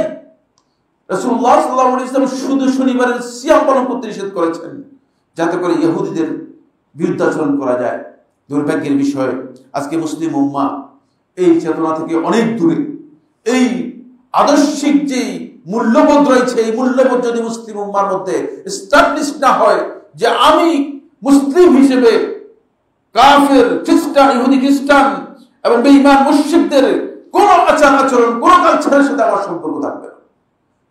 রাসূলুল্লাহ সাল্লাল্লাহু আলাইহি ওয়াসাল্লাম শুধু শনিবারের সিয়াম পালন করতে নিষেধ করেছেন, যাতে করে ইহুদিদের বিরুদ্ধাচরণ করা যায়। দুর্ভাগ্যের বিষয়, আজকে মুসলিম উম্মাহ এই চেতনা থেকে অনেক দূরে। এই আদর্শিক যে মূল্যবোধ রয়েছে, এই মূল্যবোধ যদি মুসলিম উম্মার মধ্যে এস্টাবলিশ না হয় যে আমি মুসলিম হিসেবে কাফের খ্রিস্টান, ইহুদি খ্রিস্টান এবং বেঈমান মুশরিকদের কোন আচার আচরণ, কোন কালচারের সাথে আমার সম্পর্ক থাকবে না,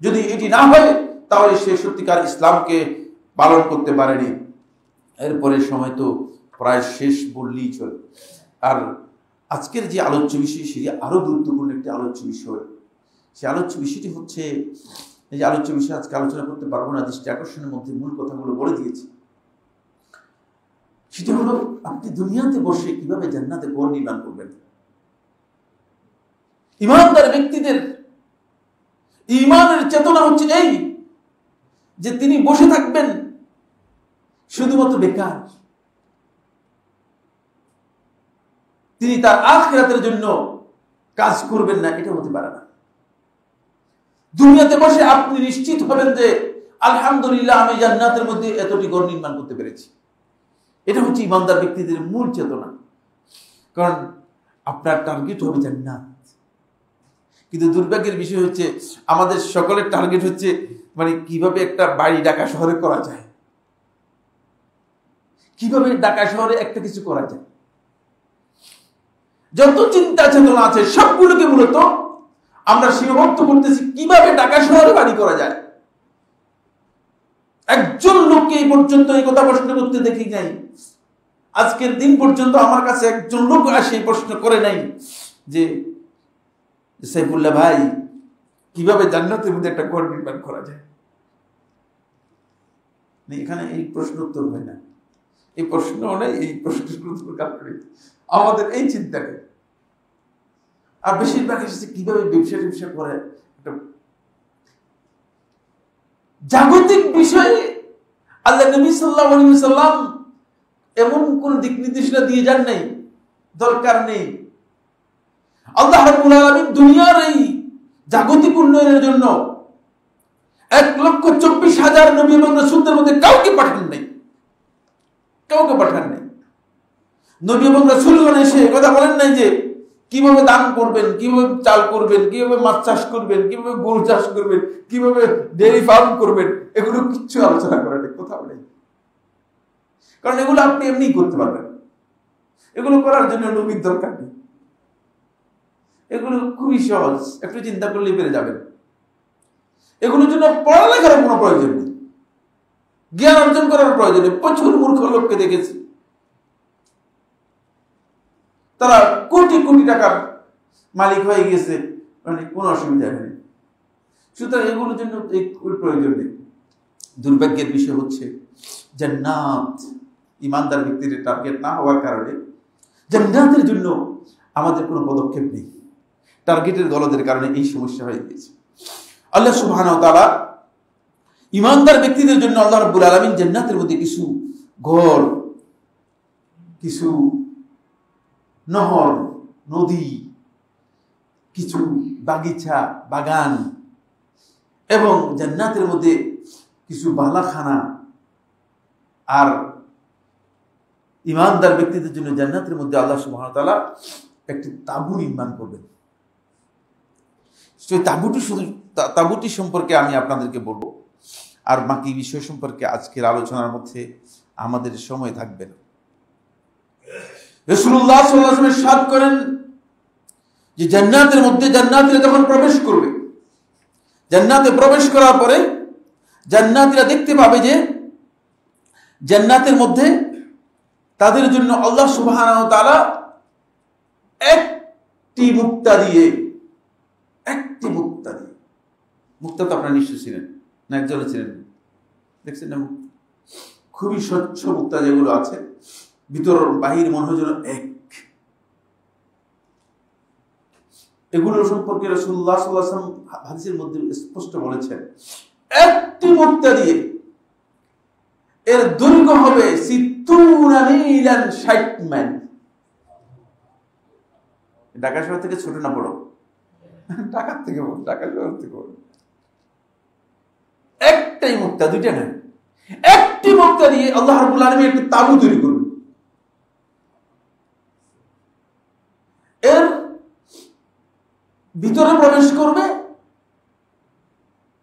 যদি এটি না হয়, তাহলে সে সত্যিকার ইসলামকে পালন করতে পারেনি। এরপরে সময় তো প্রায় শেষ বললেই চলে। আর আজকের যে আলোচ্য বিষয়, সেটি আরো গুরুত্বপূর্ণ একটি আলোচ্য বিষয়। সেই আলোচ্য বিষয়টি হচ্ছে, এই যে আলোচ্য বিষয় আজকে আলোচনা করতে পারবো না, দৃষ্টি আকর্ষণের মধ্যে মূল কথাগুলো বলে দিয়েছি। সেটা হলো, আপনি দুনিয়াতে বসে কিভাবে জান্নাতে ঘর নির্মাণ করবেন। ঈমানদার ব্যক্তিদের ঈমানের চেতনা হচ্ছে এই যে তিনি বসে থাকবেন শুধুমাত্র বেকার, তিনি তার আখিরাতের জন্য কাজ করবেন না, এটা হতে পারে না। দুনিয়াতে বসে আপনি নিশ্চিত হবেন যে আলহামদুলিল্লাহ আমি জান্নাতের মধ্যে এতটি ঘর নির্মাণ করতে পেরেছি। এটা হচ্ছে ইমানদার ব্যক্তিদের মূল চেতনা। কারণ আপনার টার্গেট হবে জান্নাত। কিন্তু দুর্ভাগ্যের বিষয় হচ্ছে আমাদের সকলের টার্গেট হচ্ছে মানে কিভাবে একটা বাড়ি ঢাকা শহরে করা যায়, কিভাবে ঢাকা শহরে একটা কিছু করা যায়। যত চিন্তা চেতনা আছে সবগুলোকে মূলত আমরা সীমাবদ্ধ করতেছি কিভাবে ঢাকা শহরে বাড়ি করা যায়। একজন লোককে এই পর্যন্ত এই কথা প্রশ্ন করতে দেখি নাই, আজকের দিন পর্যন্ত আমার কাছে একজন লোক আসে প্রশ্ন করে নাই যে সাইফুল্লাহ ভাই কিভাবে জান্নাতের মধ্যে একটা ঘর নির্মাণ করা যায়। এখানে এই প্রশ্ন উত্তর হয় না, এই প্রশ্ন নেই, এই প্রশ্নের উত্তর কারণে আমাদের এই চিন্তাকে। আর বেশিরভাগ এসেছে কিভাবে ব্যবসা করে। জাগতিক বিষয়ে আল্লাহ নবী সাল্লাল্লাহু আলাইহি ওয়াসাল্লাম এমন কোন দিক নির্দেশনা দিয়ে যান নাই, দরকার নেই। আল্লাহ রাব্বুল আলামিন দুনিয়ার এই জাগতিক উন্নয়নের জন্য 1,24,000 নবী এবং রাসূলদের মধ্যে কাউকে পাঠান নাই, কাউকে পাঠান নাই। নবী এবং রাসূলগণ এসে কথা বলেন নাই যে কিভাবে দান করবেন, কিভাবে চাল করবেন, কিভাবে মাছ চাষ করবেন, কিভাবে গরু চাষ করবেন, কিভাবে ডেয়ারি ফার্ম করবেন, এগুলো কিচ্ছু আলোচনা করে নেই, কোথাও নেই। কারণ এগুলো আপনি এমনি করতে পারবেন, এগুলো করার জন্য নবীর দরকার নেই। এগুলো খুবই সহজ, একটু চিন্তা করলেই পেরে যাবেন। এগুলোর জন্য পড়ালেখার কোনো প্রয়োজন নেই, জ্ঞান অর্জন করার প্রয়োজন নেই। প্রচুর মূর্খ লোককে দেখেছি, তারা কোটি কোটি টাকার মালিক হয়ে গেছে, মানে কোনো অসুবিধা হয়নি। সুতরাং এগুলোর জন্য প্রয়োজন নেই। দুর্ভাগ্যের বিষয় হচ্ছে জান্নাত ইমানদার ব্যক্তির টার্গেট না হওয়ার কারণে জান্নাতের জন্য আমাদের কোনো পদক্ষেপ নেই। টার্গেটের গলদের কারণে এই সমস্যা হয়ে গেছে। আল্লাহ সুবহানাহু ওয়া তাআলা ইমানদার ব্যক্তিদের জন্য আল্লাহ রাব্বুল আলামিন জান্নাতের মধ্যে কিছু ঘর, কিছু নহর, নদী, কিছু বাগিচা, বাগান এবং জান্নাতের মধ্যে কিছু বালাখানা আর ইমানদার ব্যক্তিদের জন্য জান্নাতের মধ্যে আল্লাহ সুবহানাহু ওয়া তাআলা একটি তাঁবু নির্মাণ করবেন। সেই তাঁবুটি সম্পর্কে আমি আপনাদেরকে বলবো, আর বাকি বিষয় সম্পর্কে আজকের আলোচনার মধ্যে আমাদের সময় থাকবে না। রাসূলুল্লাহ সাল্লাল্লাহু আলাইহি ওয়াসাল্লাম ইরশাদ করেন যে জান্নাতের মধ্যে জান্নাতীরা যখন প্রবেশ করবে, জান্নাতে প্রবেশ করার পরে জান্নাতীরা দেখতে পাবে যে জান্নাতের মধ্যে তাদের জন্য আল্লাহ সুবহানাহু ওয়া তাআলা একটি মুক্তা দিয়ে, মুক্তা তো আপনারা নিশ্চয় ছিলেন না, একজনে ছিলেন, দেখছেন না? খুবই স্বচ্ছ মুক্তা যেগুলো আছে, ভিতর বাহির মনে হয় যেন এক। এগুলো সম্পর্কে রাসূলুল্লাহ সাল্লাল্লাহু আলাইহি ওয়াসাল্লাম হাদিসের মধ্যে স্পষ্ট বলেছেন, একটি মুক্তা দিয়ে এর দৈর্ঘ্য হবে 60 মিলান, 60 মাইল। ঢাকা শহর থেকে ছোট না বড়? ঢাকা থেকে বড়, ঢাকা শহর থেকে বড়। একটাই মুক্তা, দুইটা নয়, একটি মুক্তা দিয়ে আল্লাহ রাব্বুল আলামিন একটি তাঁবু তৈরি করবেন। এর ভিতরে প্রবেশ করবে,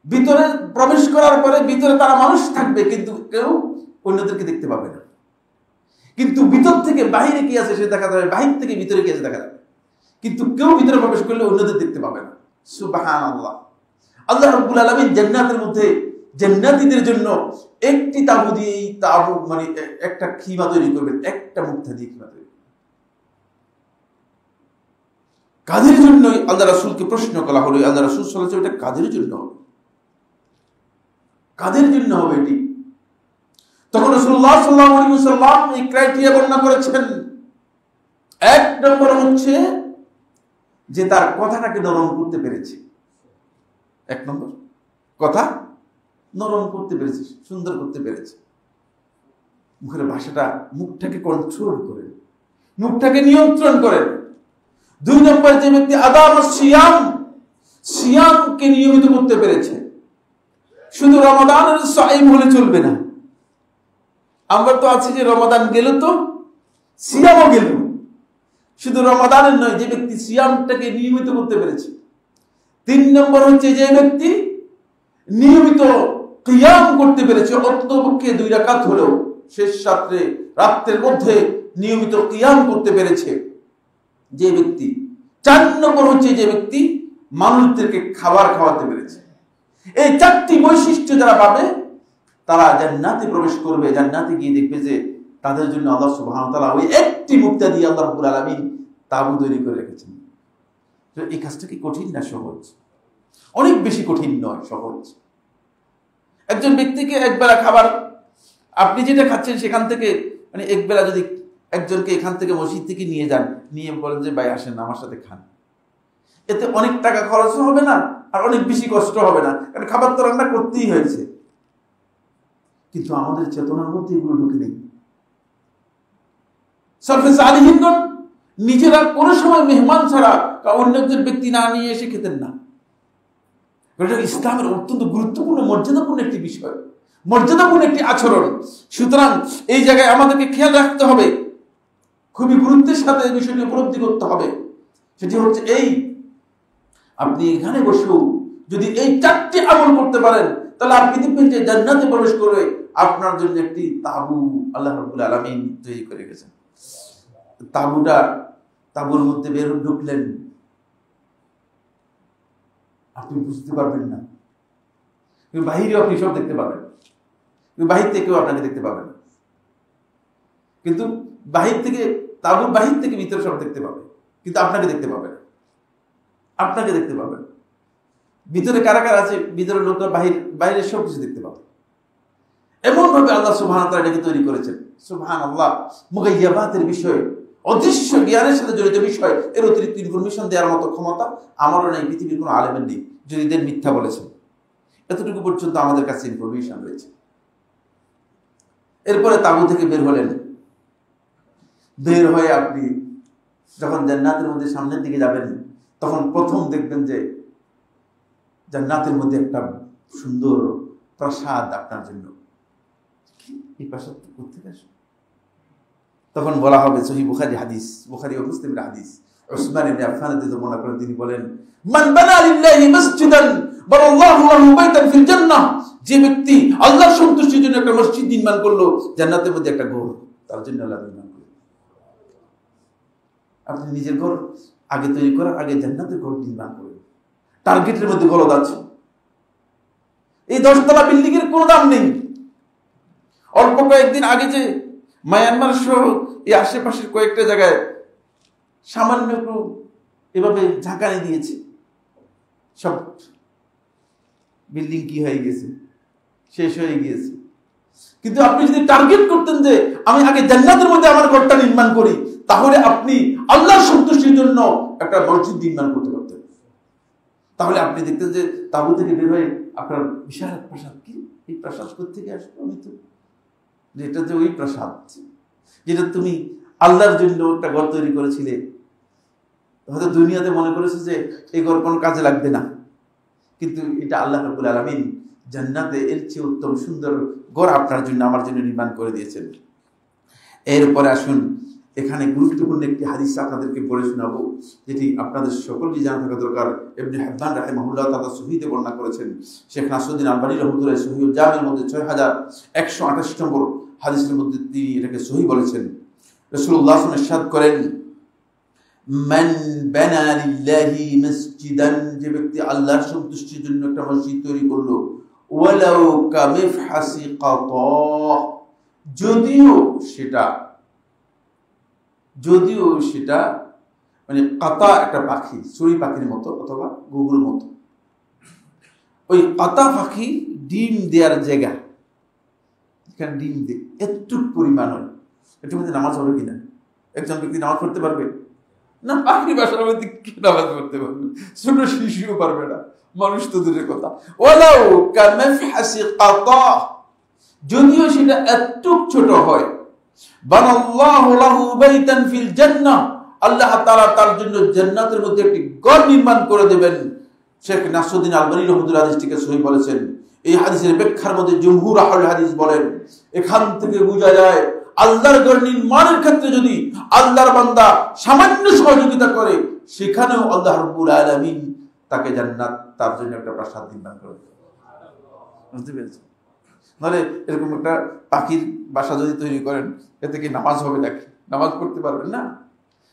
ভিতরে প্রবেশ করার পরে ভিতরে তারা মানুষ থাকবে, কিন্তু কেউ অন্যদেরকে দেখতে পাবে না। কিন্তু ভিতর থেকে বাহিরে কি আছে সে দেখা যাবে, বাহির থেকে ভিতরে কি আছে দেখা যাবে, কিন্তু কেউ ভিতরে প্রবেশ করলে অন্যদের দেখতে পাবে না। সুবহানাল্লাহ। আল্লাহ রাব্বুল আলামিন জান্নাতের মধ্যে জান্নাতীদের জন্য একটি তাঁবু দিয়ে, এই তাঁবু মানে একটা খিমা তৈরি করবেন, একটা মুক্তা দিয়ে খিমা তৈরি। কাদের জন্য? আল্লাহ রাসূলকে প্রশ্ন করা হলো, আল্লাহ রাসূল সাল্লাল্লাহু আলাইহি ওয়াসাল্লাম এটা কাদের জন্য হবে, কাদের জন্য হবে এটি? তখন রাসূলুল্লাহ সাল্লাল্লাহু আলাইহি ওয়াসাল্লাম এই ক্রাইটেরিয়া বর্ণনা করেছেন। এক নম্বর হচ্ছে যে তার কথাটাকে নরম করতে পেরেছে। এক নম্বর, কথা নরম করতে পেরেছে, সুন্দর করতে পেরেছে। মুখের ভাষাটা, মুখটাকে কন্ট্রোল করেন, মুখটাকে নিয়ন্ত্রণ করেন। দুই নম্বর যে ব্যক্তি আদাম সিয়াম, সিয়ামকে নিয়মিত করতে পেরেছে। শুধু রমাদানের সাইম হলে চলবে না। আমরা তো আছি যে রমাদান গেল তো সিয়ামও গেল, শুধু রমাদানের নয়, যে ব্যক্তি সিয়ামটাকে নিয়মিত করতে পেরেছে। তিন নম্বর হচ্ছে যে ব্যক্তি নিয়মিত কিয়াম করতে পেরেছে, অন্ততপক্ষে 2 রাকাত হলেও শেষ রাত্রের মধ্যে নিয়মিত কিয়াম করতে পেরেছে যে ব্যক্তি। 4 নম্বর হচ্ছে যে ব্যক্তি মানুষদেরকে খাবার খাওয়াতে পেরেছে। এই 4টি বৈশিষ্ট্য যারা পাবে তারা জান্নাতে প্রবেশ করবে। জান্নাতে গিয়ে দেখবে যে তাদের জন্য আল্লাহ সুবহানাহু ওয়া তাআলা ওই একটি মুক্তা দিয়ে আল্লাহ রাব্বুল আলামিন তাবু তৈরি করে রেখেছেন। তো এই কাজটা কি কঠিন না সহজ? অনেক বেশি কঠিন নয়, সহজ। একজন ব্যক্তিকে একবেলা খাবার, আপনি যেটা খাচ্ছেন সেখান থেকে মানে একবেলা যদি একজনকে এখান থেকে মসজিদ থেকে নিয়ে যান, নিয়ে বলেন যে ভাই আসেন আমার সাথে খান, এতে অনেক টাকা খরচ হবে না আর অনেক বেশি কষ্ট হবে না, কারণ খাবার তো রান্না করতেই হয়েছে। কিন্তু আমাদের চেতনার মধ্যে এগুলো ঢুকে নেই। সরফে সালিহিনগণ নিজেরা কোনো সময় মেহমান ছাড়া অন্য একজন ব্যক্তি না নিয়ে এসে খেতেন না। এটা ইসলামের অত্যন্ত গুরুত্বপূর্ণ মর্যাদাপূর্ণ একটি বিষয়, মর্যাদাপূর্ণ একটি আচরণ। সুতরাং এই জায়গায় আমাদেরকে খেয়াল রাখতে হবে, খুবই গুরুত্বের সাথে এই বিষয়টি উপলব্ধি করতে হবে। সেটি হচ্ছে এই, আপনি এখানে বসেও যদি এই 4টি আমল করতে পারেন তাহলে আপনি দেখবেন যে জান্নাতে প্রবেশ করে আপনার জন্য একটি তাবু আল্লাহ রাব্বুল আলামিন তৈরি করে গেছেন। তাবুর মধ্যে বের ঢুকলেন, আপনি বুঝতে পারবেন না, কিন্তু বাহিরে আপনি সব দেখতে পাবেন, কিন্তু বাহির থেকেও আপনাকে দেখতে পাবেন। কিন্তু তাবুর বাহির থেকে ভিতরে সব দেখতে পাবে, কিন্তু আপনাকে দেখতে পাবে না। আপনাকে দেখতে পাবেন, ভিতরে কারা কারা আছে, ভিতরের লোকরা বাইরের সব কিছু দেখতে পাবে। এমন ভাবে আল্লাহ সুবহানাহু ওয়া তাআলা এটাকে তৈরি করেছেন। সুবহানাল্লাহ, মুগাইয়াবাতের বিষয়, অদৃশ্য জ্ঞানের সাথে জড়িত বিষয়, এর অতিরিক্ত ইনফরমেশন দেওয়ার মতো ক্ষমতা আমারও নেই, পৃথিবীর কোনো আলেমের নেই, যদি এদের মিথ্যা বলেছেন। এতটুকু পর্যন্ত আমাদের কাছে ইনফরমেশন রয়েছে। এরপরে তাবু থেকে বের হলেন, বের হয়ে আপনি যখন জান্নাতের মধ্যে সামনের দিকে যাবেন তখন প্রথম দেখবেন যে জান্নাতের মধ্যে একটা সুন্দর প্রাসাদ আপনার জন্য। এই প্রাসাদ কোথেকে আসে? তখন বলা হবে, সহিহ বুখারী হাদিস, বুখারী ও মুসলিমের হাদিস, উসমান ইবনে আফফান রাদিয়াল্লাহু আনহু বর্ণনা করেন, তিনি বলেন, মান বানা লিল্লাহি মাসজিদান বানাল্লাহু লাহু বাইতান ফিল জান্নাহ, যে ব্যক্তি আল্লাহর সন্তুষ্টির জন্য একটা মসজিদ নির্মাণ করলো, জান্নাতের মধ্যে একটা ঘর তার জন্য আল্লাহ নির্মাণ করলেন। আপনি নিজের ঘর আগে তৈরি করার আগে জান্নাতের ঘর নির্মাণ করেন। টার্গেটের মধ্যে গলদ আছে। এই 10 তলা বিল্ডিং এর কোনো দাম নেই। অল্প কয়েকদিন আগে যে মায়ানমার সহ এই আশেপাশের কয়েকটা জায়গায় সামান্য একটু এভাবে ঝাঁকানি দিয়েছে, সব বিল্ডিং কি হয়ে গেছে, শেষ হয়ে গিয়েছে। কিন্তু আপনি যদি টার্গেট করতেন যে আমি আগে জান্নাতের মধ্যে আমার ঘরটা নির্মাণ করি, তাহলে আপনি আল্লাহর সন্তুষ্টির জন্য একটা মসজিদ নির্মাণ করতে পারতেন। তাহলে আপনি দেখতেন যে তাবু থেকে বের হয়ে আপনার বিশাল প্রাসাদ, কি এই প্রাসাদ কোথেকে আসলো? আমি তো এটা যে ওই প্রাসাদ যেটা তুমি আল্লাহর জন্য একটা ঘর তৈরি করেছিলে, হয়তো দুনিয়াতে মনে করেছে যে এই ঘর কোনো কাজে লাগবে না, কিন্তু এটা আল্লাহ রাব্বুল আলামিন জান্নাতে এর চেয়ে উত্তম সুন্দর ঘর আপনার জন্য আমার জন্য নির্মাণ করে দিয়েছেন। এরপরে আসুন, এখানে গুরুত্বপূর্ণ একটি হাদিস আপনাদেরকে পড়ে শোনাবো, যেটি আপনাদের সকলেই জানা থাকা দরকার। ইবনে হিব্বান রাহিমাহুল্লাহ তাআলা সহিহে বর্ণনা করেছেন। শেখ নাসরুদ্দিন আলবানী রাহমাতুল্লাহ সহিহুল জামির মধ্যে 6128 নম্বর হাদিসের মধ্যে তিনি এটাকে সহিহ বলেছেন। রাসূলুল্লাহ সাল্লাল্লাহু আলাইহি ওয়াসাল্লাম ইরশাদ করেন, মান বানা লিল্লাহি মাসজিদান, যে ব্যক্তি আল্লাহর সন্তুষ্টির জন্য একটা মসজিদ তৈরি করলো, ওয়ালাউ কামিফহাসি কাতা, যদিও সেটা মানে কাতা একটা পাখি, চড়ুই পাখির মতো অথবা গুগুর মতো, ওই কাতা পাখি ডিম দেওয়ার জায়গা, এখানে ডিম দেয় এতটুক পরিমাণ হয়, এটার মধ্যে নামাজ হবে কিনা? একজন ব্যক্তি নামাজ পড়তে পারবে না? পাখির বাসার মধ্যে কি নামাজ পড়তে পারবে? ছোট শিশুও পারবে না, মানুষ তো দূরের কথা। ওয়ালাউ কামিফহাসি কাতা, যদিও সেটা এতটুক ছোট হয়, বানাল্লাহু লাহু বাইতান ফিল জান্নাহ, আল্লাহ তাআলা তার জন্য জান্নাতের মধ্যে একটি ঘর নির্মাণ করে দেবেন। শেখ নাসরুদ্দিন আলবানী রাহমাতুল্লাহ হাদিসটিকে সহিহ বলেছেন। এই হাদিসের ব্যাখ্যার মধ্যে জমহুর আহলে হাদিস বলেন, এখান থেকে বোঝা যায় আল্লাহর ঘর নির্মাণের ক্ষেত্রে যদি আল্লাহর বান্দা সামান্য সহযোগিতা করে, সেখানেও আল্লাহ রাব্বুল আলামিন তাকে জান্নাত, তার জন্য একটা প্রাসাদ নির্মাণ করে দেবেন। বুঝতে পেরেছেন? নাহলে এরকম একটা পাখির বাসা যদি তৈরি করেন, এতে কি নামাজ হবে নাকি? নামাজ পড়তে পারবেন না।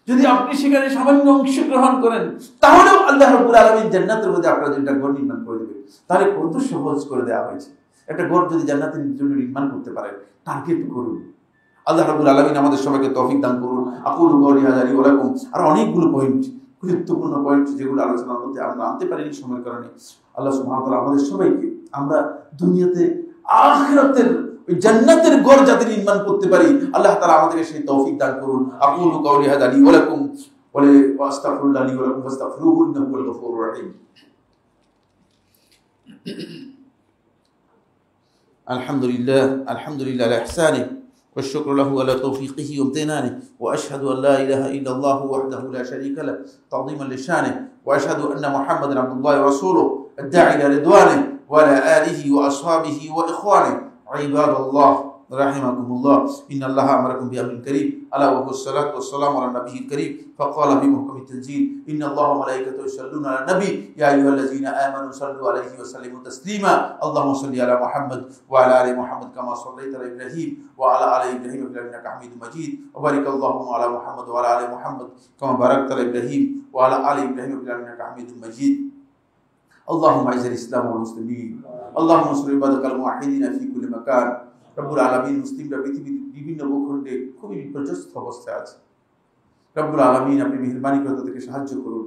যদি আপনি সেখানে সামান্য অংশগ্রহণ করেন, তাহলেও আল্লাহ রাব্বুল আলামিন জান্নাতের মধ্যে আপনার জন্য একটা ঘর নির্মাণ করে দেবে। তাহলে কত সহজ করে দেওয়া হয়েছে। একটা ঘর যদি জান্নাতের জন্য নির্মাণ করতে পারেন, টার্গেট করুন। আল্লাহ রাব্বুল আলামিন আমাদের সবাইকে তৌফিক দান করুন। আকুলু কওলি হাযা ওয়া লাকুম। আর অনেকগুলো পয়েন্ট, গুরুত্বপূর্ণ পয়েন্ট, যেগুলো আলোচনার মধ্যে আমরা আনতে পারিনি সময়ের কারণে। আল্লাহ সুবহানাহু ওয়া তাআলা আমাদের সবাইকে আমরা দুনিয়াতে আখিরাতের ওই জান্নাতের ঘর যাতে নির্মাণ করতে পারি, আল্লাহ তাআলা আমাদেরকে সেই তৌফিক দান করুন। আকুলু কওলি হাযা ওয়া লাকুম ওয়া আস্তাগফিরুল্লাহ লি ওয়া লাকুম ফাস্তাগফিরুহু ইন্নাহু হুয়াল গফুরুর রহিম। আলহামদুলিল্লাহ আলহামদুলিল্লাহ আলা ইহসানিহি والشكر له على توفيقه وامتنانه واشهد ان لا اله الا الله وحده لا شريك له تعظيما لشانه واشهد ان محمدا عبد الله ورسوله الداعي الى رضوانه وعلى اله واصحابه واخوانه عباد الله رحمكم الله ان الله امركم بامر كريم الا وهو الصلاه والسلام على النبي الكريم فقال في محكم التنزيل ان الله وملائكته يصلون على النبي يا ايها الذين امنوا صلوا عليه وسلموا تسليما اللهم صل على محمد وعلى ال محمد كما صليت على ابراهيم وعلى ال ابراهيم انك حميد مجيد وبارك اللهم على محمد وعلى ال محمد كما باركت على ابراهيم وعلى ال ابراهيم انك حميد مجيد اللهم اعز الاسلام والمسلمين اللهم انصر عبادك الموحدين في كل مكان রব্বুল আলামিন মুসলিমরা পৃথিবীর বিভিন্ন ভূখণ্ডে খুবই বিপর্যস্ত অবস্থায় আছে। রব্বুল আলামিন আপনি মেহেরবানি করে তাদেরকে সাহায্য করুন।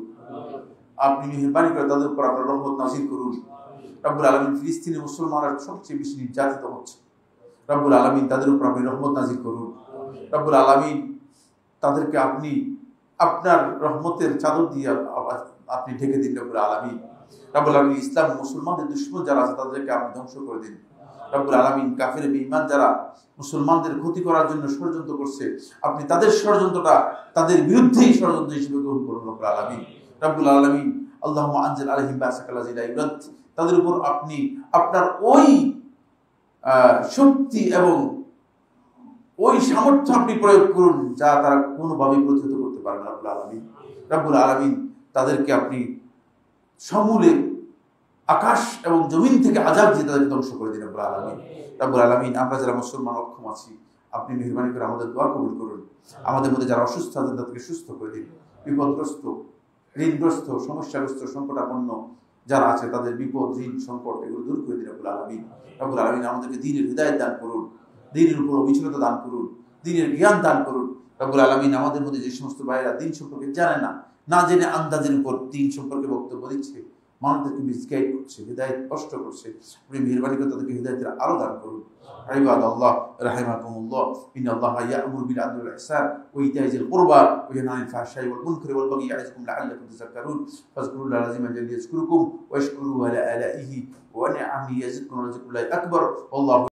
আপনি মেহেরবানি করে তাদের উপর আপনার রহমত নাযিল করুন। রব্বুল আলামিন ফিলিস্তিনের মুসলমানরা সবচেয়ে বেশি নির্যাতিত হচ্ছে। রব্বুল আলামিন তাদের উপর আপনি রহমত নাযিল করুন। রব্বুল আলামিন তাদেরকে আপনি আপনার রহমতের চাদর দিয়ে আপনি ঢেকে দিন। রব্বুল আলামিন রব্বুল আলামিন ইসলাম মুসলমানদের দুশমন যারা আছে তাদেরকে আপনি ধ্বংস করে দিন। রব্বুল আলামিন কাফের বেঈমান যারা মুসলমানদের ক্ষতি করার জন্য ষড়যন্ত্র করছে, আপনি তাদের ষড়যন্ত্রটা তাদের বিরুদ্ধেই ষড়যন্ত্র হিসেবে গ্রহণ করুন। রব্বুল আলামিন রব্বুল আলামিন আল্লাহুম্মা আনজিল আলাইহিম বাসাকাল্লাযী লা ইউরাদ, তাদের উপর আপনি আপনার ওই শক্তি এবং ওই সামর্থ্য আপনি প্রয়োগ করুন যা তারা কোনোভাবেই প্রতিহত করতে পারে না। রব্বুল আলামিন রব্বুল আলামিন তাদেরকে আপনি সমূলে আকাশ এবং জমিন থেকে আযাব দিয়ে তাদেরকে ধ্বংস করে দিন। রব্বুল আলামিন রব্বুল আলামিন আমরা যারা মুসলমান অক্ষম আছি, আপনি মেহেরবানি করে আমাদের দোয়া কবুল করুন। আমাদের মধ্যে যারা অসুস্থ আছেন তাদেরকে সুস্থ করে দিন। বিপদগ্রস্ত, ঋণগ্রস্ত, সমস্যাগ্রস্ত, সংকটাপন্ন যারা আছে তাদের বিপদ, ঋণ, সংকট এগুলো দূর করে দিন। রব্বুল আলামিন রব্বুল আলামিন আমাদেরকে দ্বীনের হিদায়াত দান করুন, দ্বীনের উপর অবিচলতা দান করুন, দ্বীনের জ্ঞান দান করুন। রব্বুল আলামিন আমাদের মধ্যে যে সমস্ত ভাইয়েরা দ্বীন সম্পর্কে জানে না, না জেনে আন্দাজের উপর দ্বীন সম্পর্কে বক্তব্য দিচ্ছে, মানুষদেরকে মিসগাইড করছে, হিদায়াত কষ্ট করছে, আপনি মেহেরবানি করে তাদেরকে হিদায়াতের আলো দান করুন। ইবাদাল্লাহ রাহিমাকুমুল্লাহ ইন্নাল্লাহা ইয়া'মুরু বিল আদলি ওয়াল ইহসান ওয়া ইতা'i যিল কুরবা ওয়া ইয়ানহা আনিল ফাহশাই ওয়াল মুনকারি ওয়াল বাগyi ইয়া'iযুকুম লা'আল্লাকুম তাযাক্কারুন ফাযকুরুল্লাহা আয-'আযীমা জাল্লা ইয়াযকুরুকুম ওয়া আশকুরুহু আলা আলাইহি ওয়া নি'আমিহি ইয়াজিদকুম ওয়া লাযিকrullahi আকবার ওয়াল্লাহু